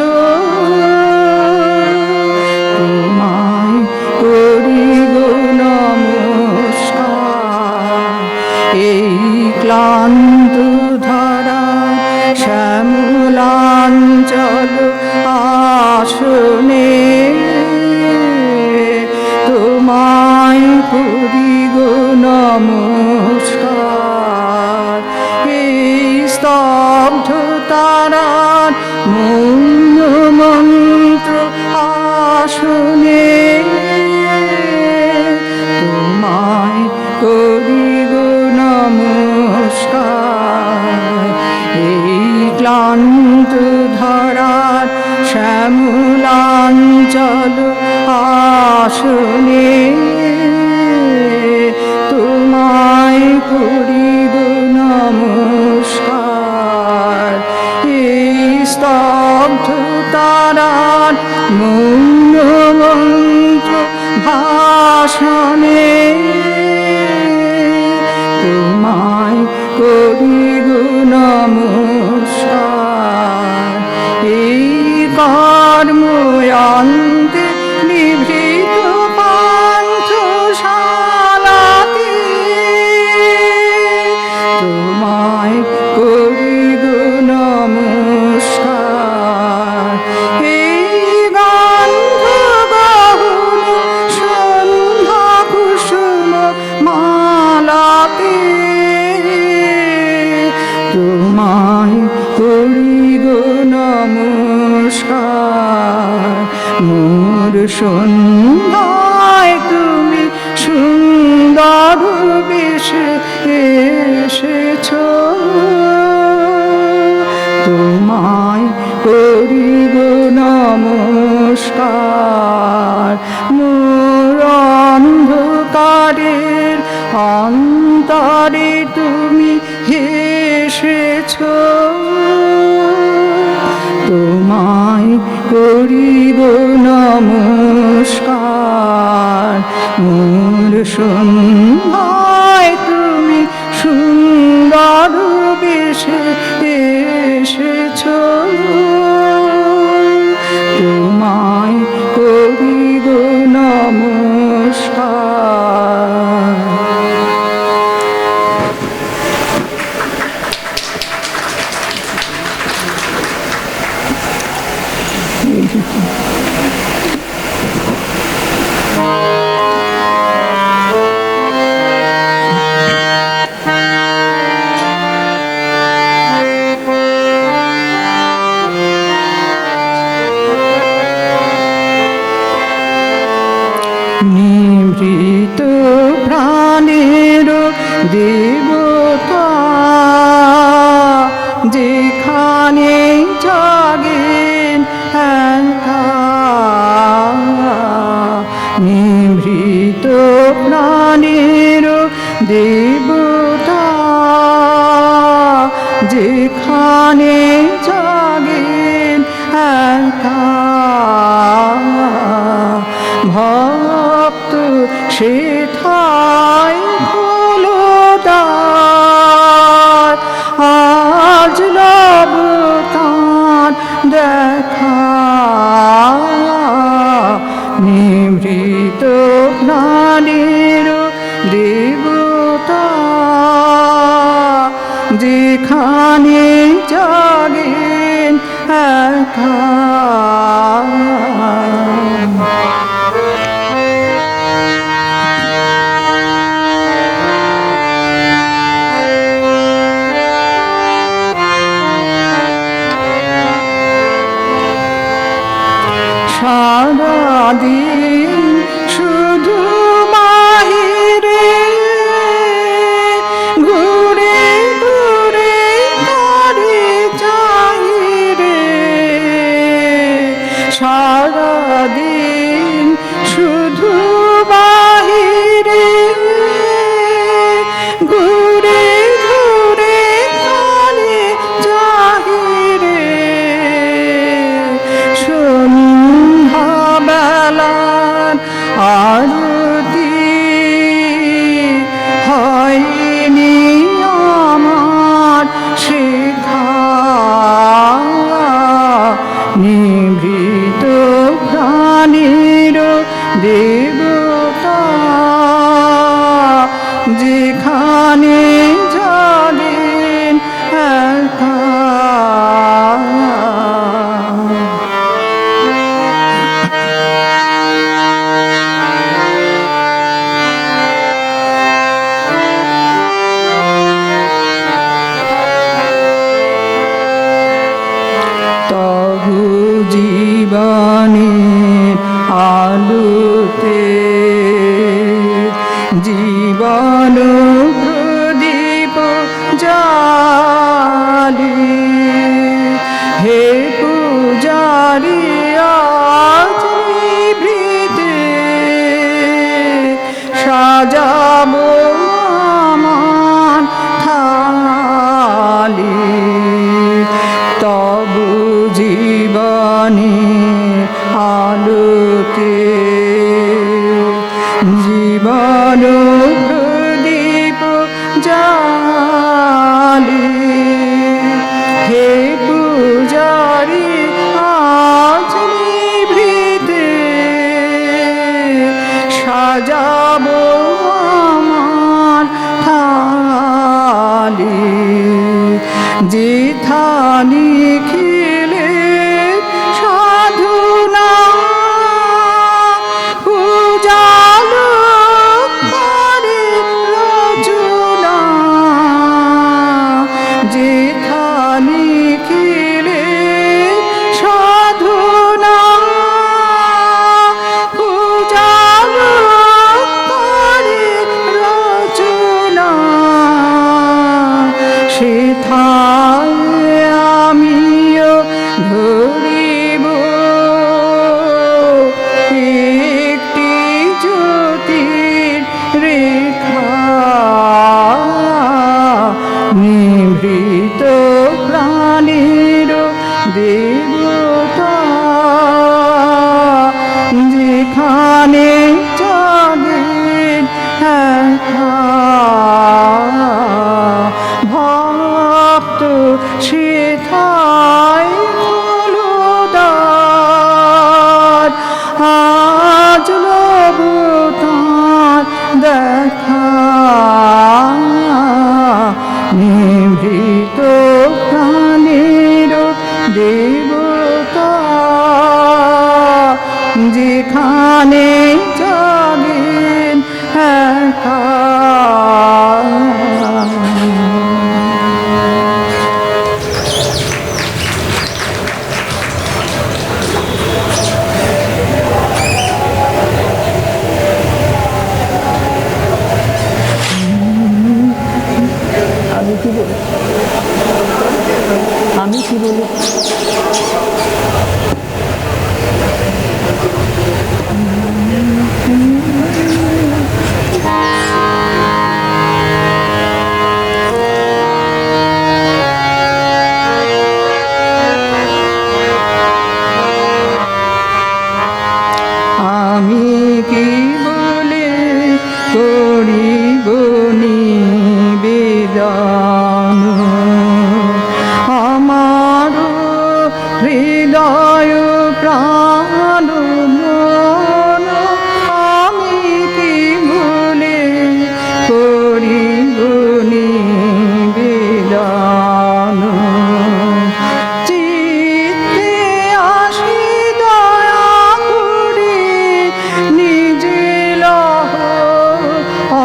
তোমায় করি গো নমস্কার। এই ক্লান্ত ধরা শ্যামলাঞ্চল আসনে তোমায় করি গো নমস্কার। এই স্তব্ধ তারার মৌন মন্ত্র আসনে তোমায় করি গো নমস্কার। এই ক্লান্ত ধরার শ্যামলাঞ্চল আসনে তোমায় করি গো নমস্কার। এই স্তব্ধ তারার মৌন মন্ত্র ভাষণে তোমায় করি গো নমস্কার। এই কর্ময়ন্তে নিভৃত পান্থশালাতে তোমায় করি গো নমস্কার। এই গন্ধ গহন সন্ধ্যা কুসুম মালাতে তোমায় করি গো নমস্কার। মোর সন্ধ্যায় তুমি সুন্দর বেশে এসেছ, তোমায় করি গো নমস্কার। মোর অন্ধকারের অন্তরে তুমি এসেছ, তোমায় করি গো নমস্কার। মোর সন্ধ্যায় তুমি সুন্দর বেশে এসেছ, তোমায় করি গো নমস্কার। নিভৃত প্রাণের দেবতা যেখানে জাগেন একা, নিভৃত প্রাণের দেবতা যেখানে জাগেন একা, ভক্ত সেথায় হলো দ্বার, আজ লব তাঁর দেখা, নিভৃত প্রাণের দেবতা যেখানে জাগেন একা। সারাদিন শুধু বাহিরে ঘুরে ঘুরে তারে চাই রে, সারাদিন শুধু বাহিরে ঘুরে ঘুরে তারে চাই রে, সন্ধ্যাবেলার আরতি হয়নি আমার শেখা, নিভৃত প্রাণের দেবতা যেখানে জাগেন একা। তবু জীবনের আলোতে জীবন প্রদীপ জালি, হে পূজারি আজ নিভৃতে সাজাবো আমার থালি, তবু জীবনে আলোতে জীবন প্রদীপ জালি, হে পূজারি আজ নিভৃতে সাজাবো আমার থালি, যে থালি খেলে সাধনা পূজালো করে রচনা, যে থালি খেলে সাধনা পূজালো করে রচনা, সেথায় আমিও ধরিব একটি জ্যোতির রেখা, নিভৃত প্রাণের দেবতা যেখানে জাগেন একা, ভক্ত সেথায় হলো দ্বার, আজ লব তাঁর দেখা, নিভৃত প্রাণের দেবতা যেখানে জাগেন একা। হৃদয় প্রাণ মন আমি কি ভুলে করিব নিবেদন। চিত্তে আসি দয়া করে নিজে লহ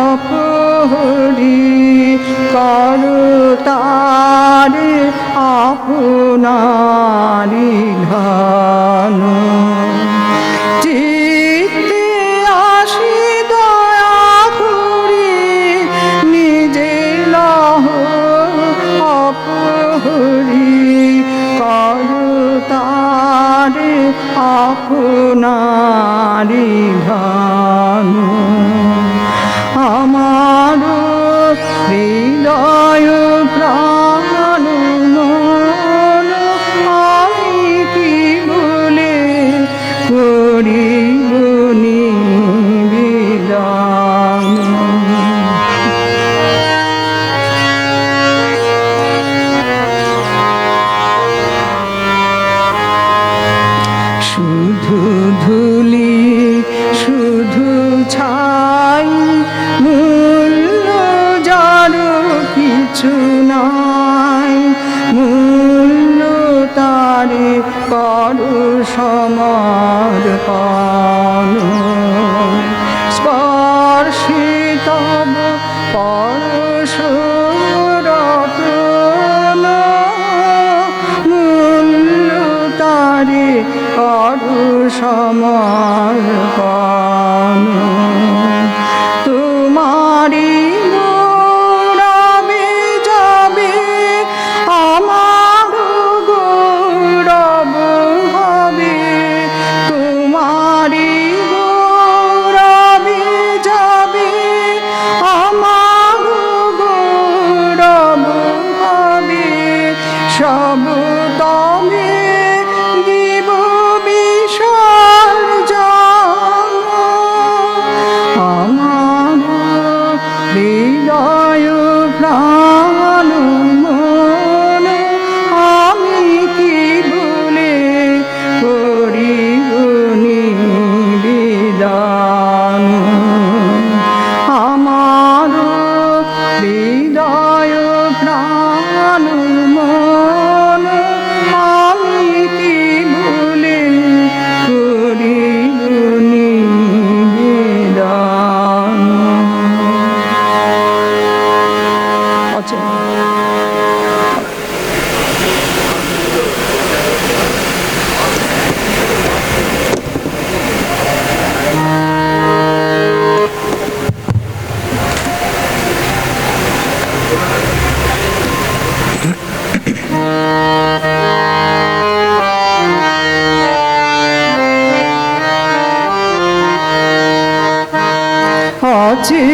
অপহরি করো তারে আপনারি ধন। চিত্তে আসি দয়া করে নিজে লহ অপহরি করো তারে আপনারি ধন। আমার হৃদয় প্রাণ মন আমি কি বলে করিব নিবেদন। শুধু ধুলি শুধু ছাই মূল্য যার কিছু নাই, মূল্য তারে করো সমর্পণ। স্পর্শে তব পরশ রতন মূল্য তারে করো সমর্পণ। তোমারি গৌরবে যাবে আমার গৌরব হবে। তোমারি গৌরবে যাবে আমার গৌরব হবে। সব তবে দিব বিসর্জন। আমার হৃদয় প্রাণ মন আমি কি বলে করিব নিবেদন। আমার হৃদয় প্রাণ মন আমি কি বলে করিব নিবেদন।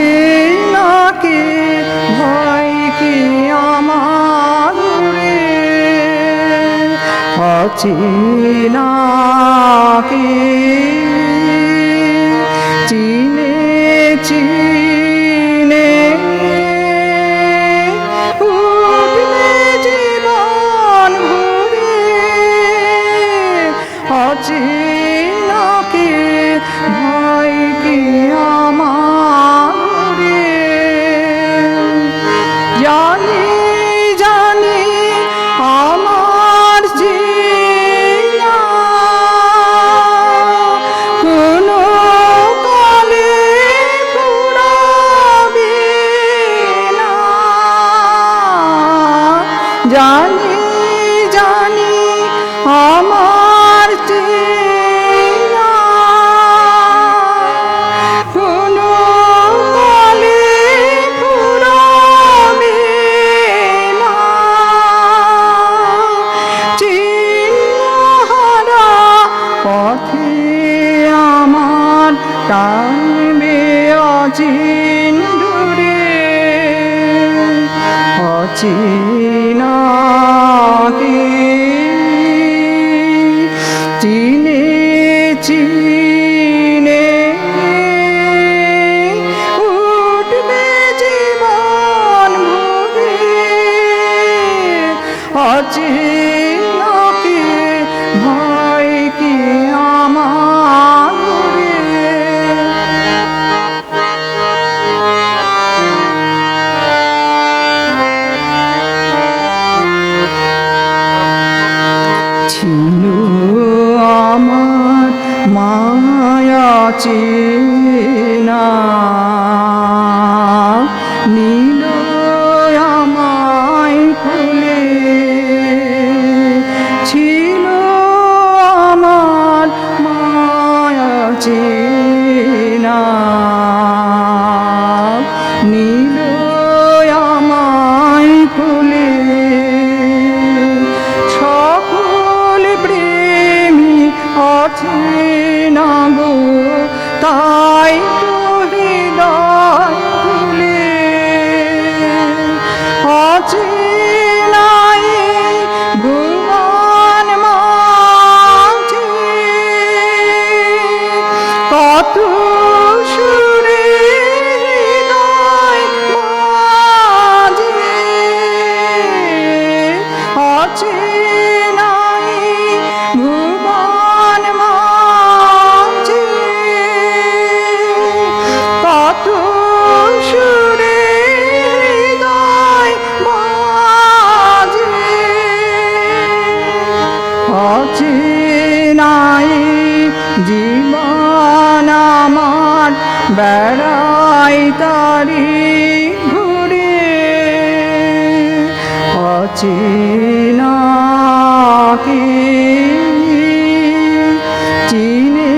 অচেনাকে ভয় কি আমার রে, অচেনাকে চিনে চিনে উঠবে জীবন ভরে। অচেনাকে ভয় কি আমার রে, জানি জানি আমার জিনা কোনো কালে পুরাবে না। জানি জানি আমার চেনা কোনো কালে ফুরাবে না। চিহ্নহারা পথে আমার টানবে অচিন দূরে। অচিনাকে চিনে চিনে উঠবে জীবন ভরে। অচিনাকে কি আমার ছিল আমার মায়া চেনা নীল আমায় খুলে ছিল আমার মায়া চেনা নীল আমায় খুলে সকল প্রেমী আছে না গো তাই তো হৃদয় খুলে আছে নাই ভুবন মাঝে কত সুরে হৃদয় মাঝে আছে নাই ভুবন মাঝে কত সুরে হৃদয় মাঝে আছে নাই জীবন আমার বেড়াই তারি ঘুরে আছে না কে চিনে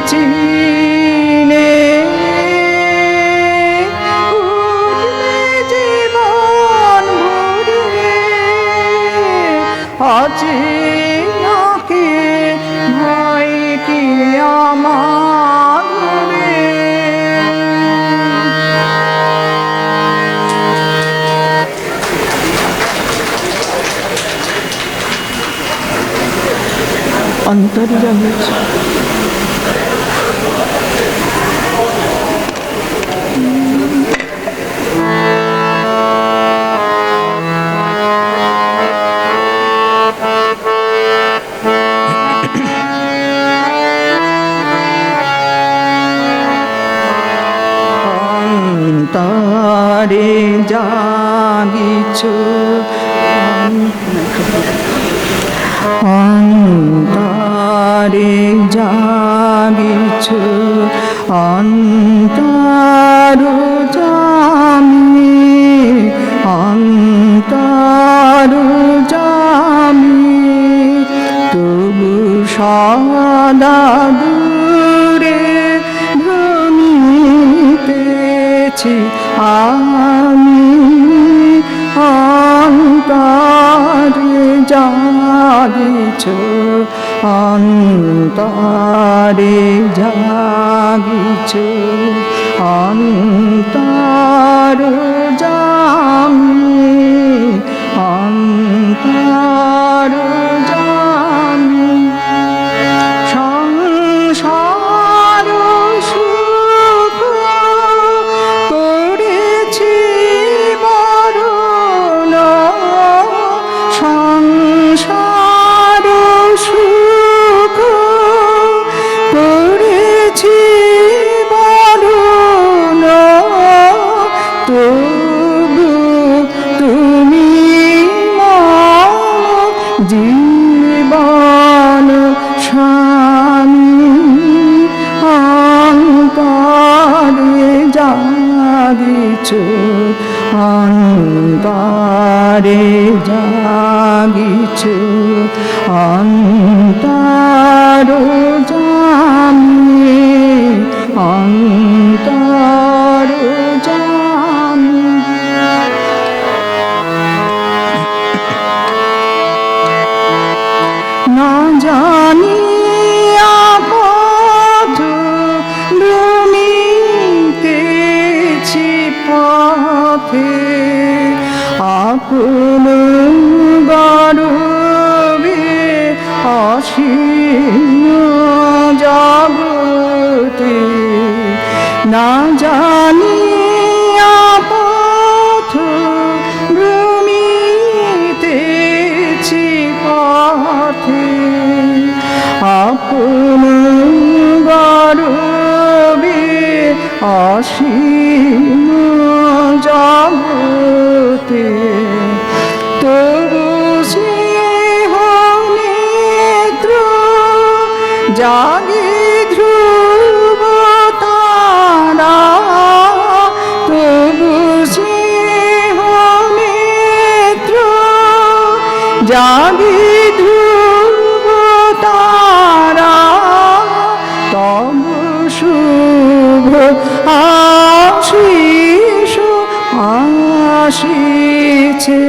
চিনে উঠবে জীবন ভরে আছে না কে ভয় কি আমার ঘরে অন্তর্জগৎ অন্তরে জাগিছ অন্তরে জাগিছ অন্তর জামি অন্তর জামি তবু সদা দূরে ভ্রমিতেছি আমি অন্তরে জাগিছ অন্তরে জাগিছ অন্তর জামি অন্তর জামি সংসার সুখ করেছি বরণ সংসার সুখ করেছি বরণ তবু তুমি জীবন স্বামী অন্তরে জাগিছ অন্তরে জাগিছ অন্তর জামি অন্তর জামি না জানিয়া পথ ভ্রমিতেছি পথে আপন গর্বে অসীম জগতে না জানিয়া পথ ভ্রমিতেছি পথে অসীম জগতে তবু স্নেহ নেত্র জাগে ধ্রুব তারা, তবু স্নেহ নেত্র জাগে ধ্রুব তারা, তব শুভ আশিস আসিছে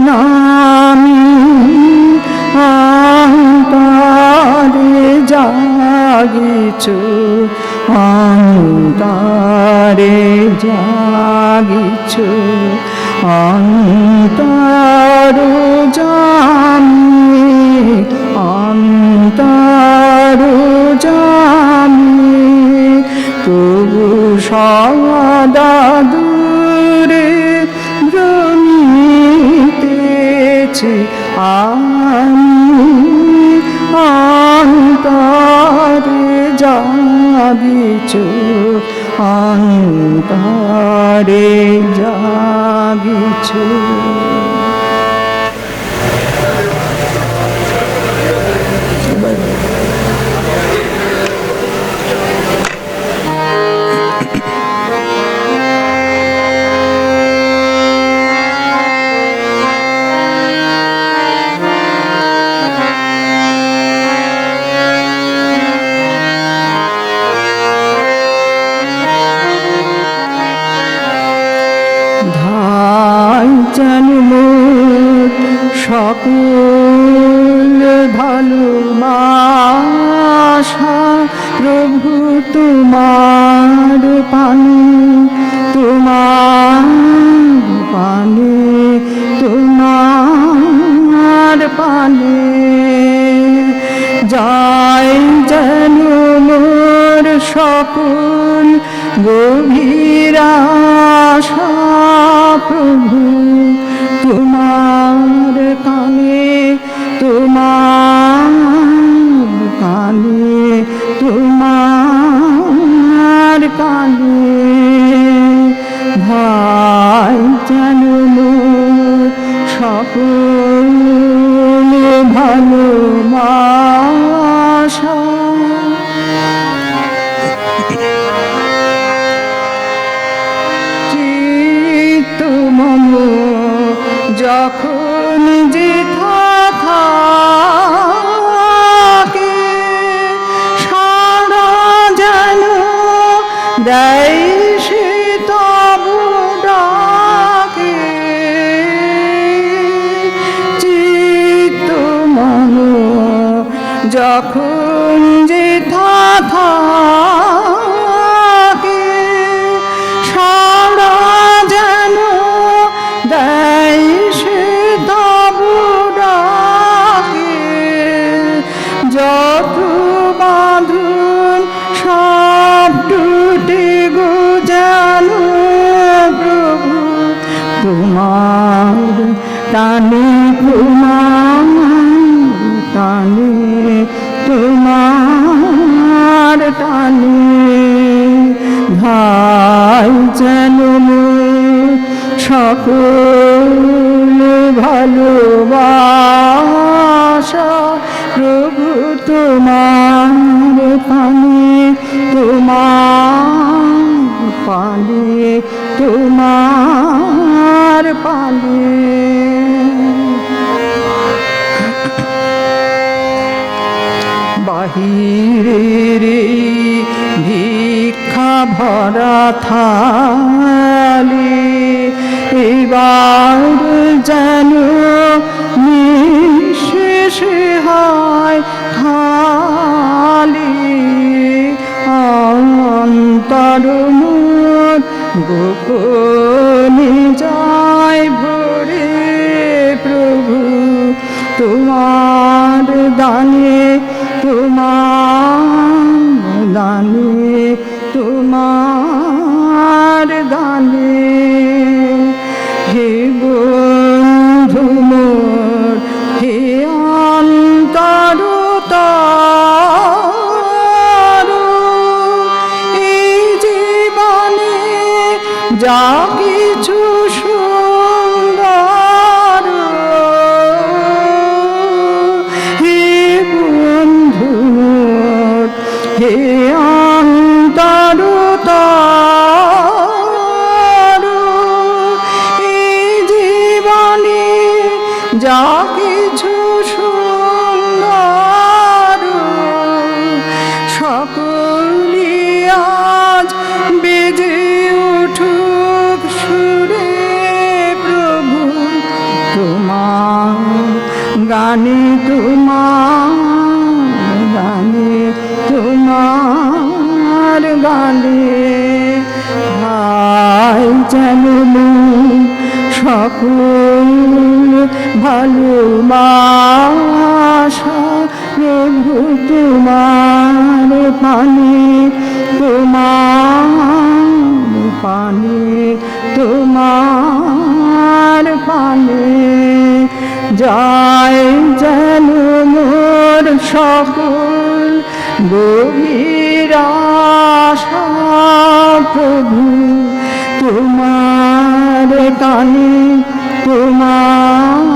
নামি অন্তরে জাগিছ, অন্তরে জাগিছ, অন্তর জামি, অন্তর জামি, তবু সদা দূরে ভ্রমিতেছি আমি, অন্তরে জাগিছ, অন্তরে জাগিছ। সকল ভালোবাসা প্রভু তোমার পানে, তোমার পানে, তোমার পানে, যায় যেন মোর সকল গভীর আশা প্রভু তোমার কানে, তোমার কানে, তোমার কানে, ভাই যেন সকল ভালোবাসা চিত্ত মম যখন যেথা থাকে, সারা যেন দেয় সে তব ডাকে, চিত্ত মন যখন যেথা থাকে, সারা যেন দেয় সে তব ডাকে, যত বাঁধন সব টুটে গো যেন প্রভু তোমার টানে, তোমার টানে, তোমার টানে, ভাই যেন সকল ভালোবাসা প্রভু তোমার পানে, তোমার পানে, তোমার পানে। বাহিরের ভিক্ষা ভরা থালি এবার যেন নিঃশেষ হয় খালি, অন্তর মোর গোপনে যায় ভরে প্রভু তোমার দানে, তোমার দানে, তোমার দানে, হে বন্ধু মোর, হে অন্তর তর, এই জীবন হে অন্তরতর এই জীবনে যা কিছু সুন্দর সকলি আজ বেজে উঠুক সুরে প্রভু তোমার গানে, তোমার গানে, তোমার গানে। ভাই যেন সকল ভালোবাসা প্রভু তোমার পানে, তোমার পানে, তোমার পানে যায় যেন মোর সকল গভীর আশা প্রভু তোমার কানে, তোমার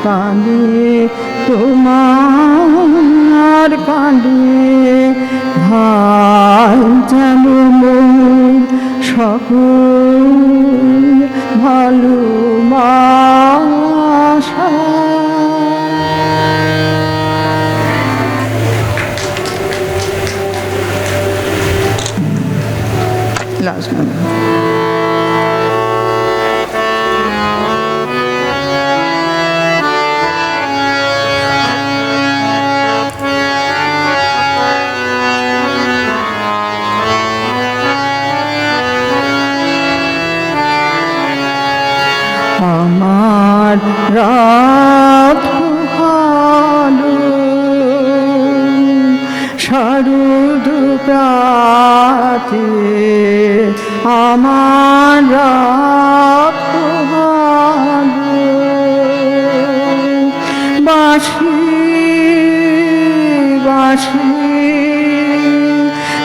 কানে, তোমার কানে। ভাই যেন মোর সকল ভালোবাসা। লাস্ট আমার রাত ভালো শারদ প্রাতে, আমার রাত ভালো বাঁশি বাঁশি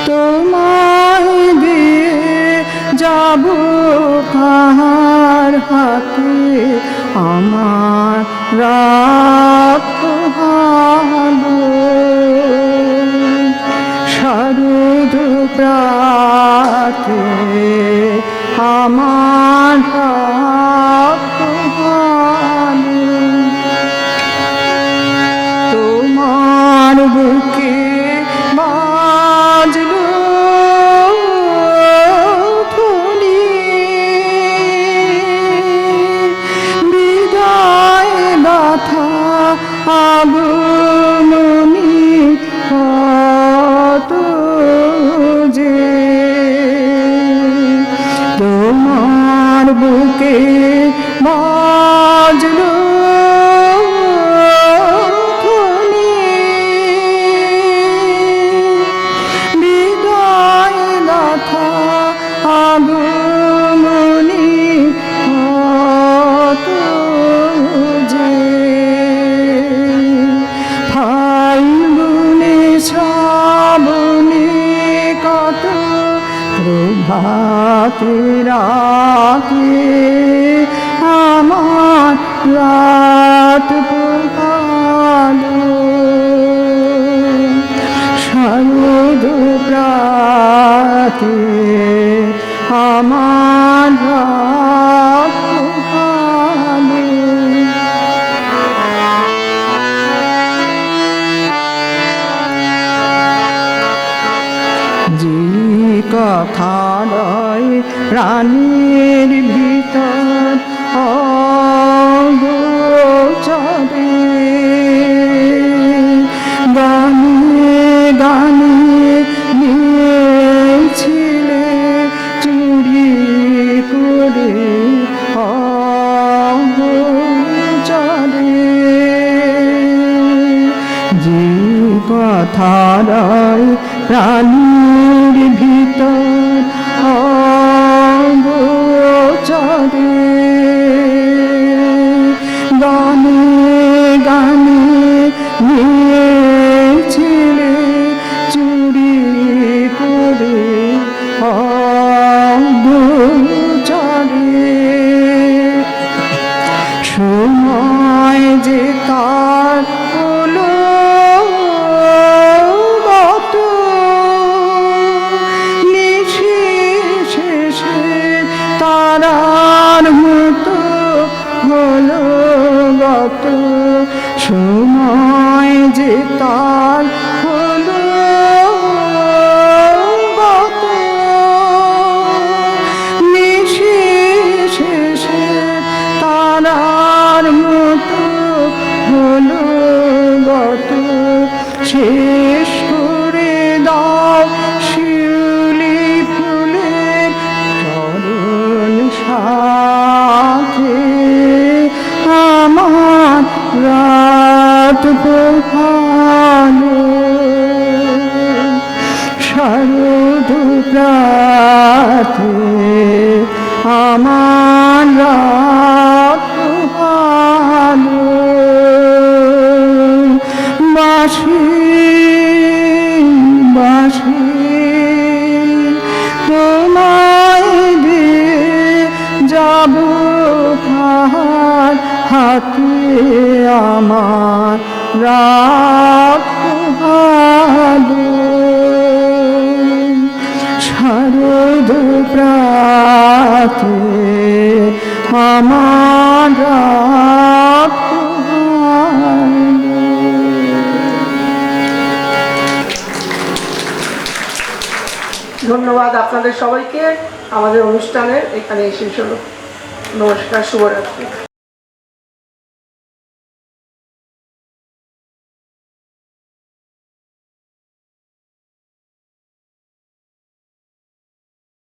তোমায় দিয়ে যাব কাহার হাতে, আমার রাত ভালো শারদ প্রাতে, আমার রাত ভালো তোমার বুকে বাজলো ধুলি, বিদায় গাথা আগমনী কত যে তোমার বুকে বাজলো ধুলি, বিদায় গাথা আগমনী কত যে ফাল্গুনে শ্রাবণে কত প্রভাতে রাতে, আমার রাত ভালো শারদ প্রাতে, আমার রাত ভালো। যে কথা রয় প্রাণের ভিতর অগোচরে, গানে গানে নিয়েছিলে চুরি করে অগোচরে, যে কথা রয় প্রাণীর ভিতর অগোচরে, গানে গানে নিয়েছিলে চুরি করে অগোচরে, সময় যে তার হলো গত শেষ করে দাও শিউলি ফুলের চরণ সাথে আমার রাত পোহালো শারদ প্রাতে আমার রাত পোহালো বাঁশি বাঁশি তোমায় দিয়ে যাব হাতে আমার রাত পোহালো শারদ প্রাতে আমার রাত পোহালো। ধন্যবাদ আপনাদের সবাইকে। আমাদের অনুষ্ঠানের এখানে শেষ হলো। নমস্কার, শুভরাত্রি।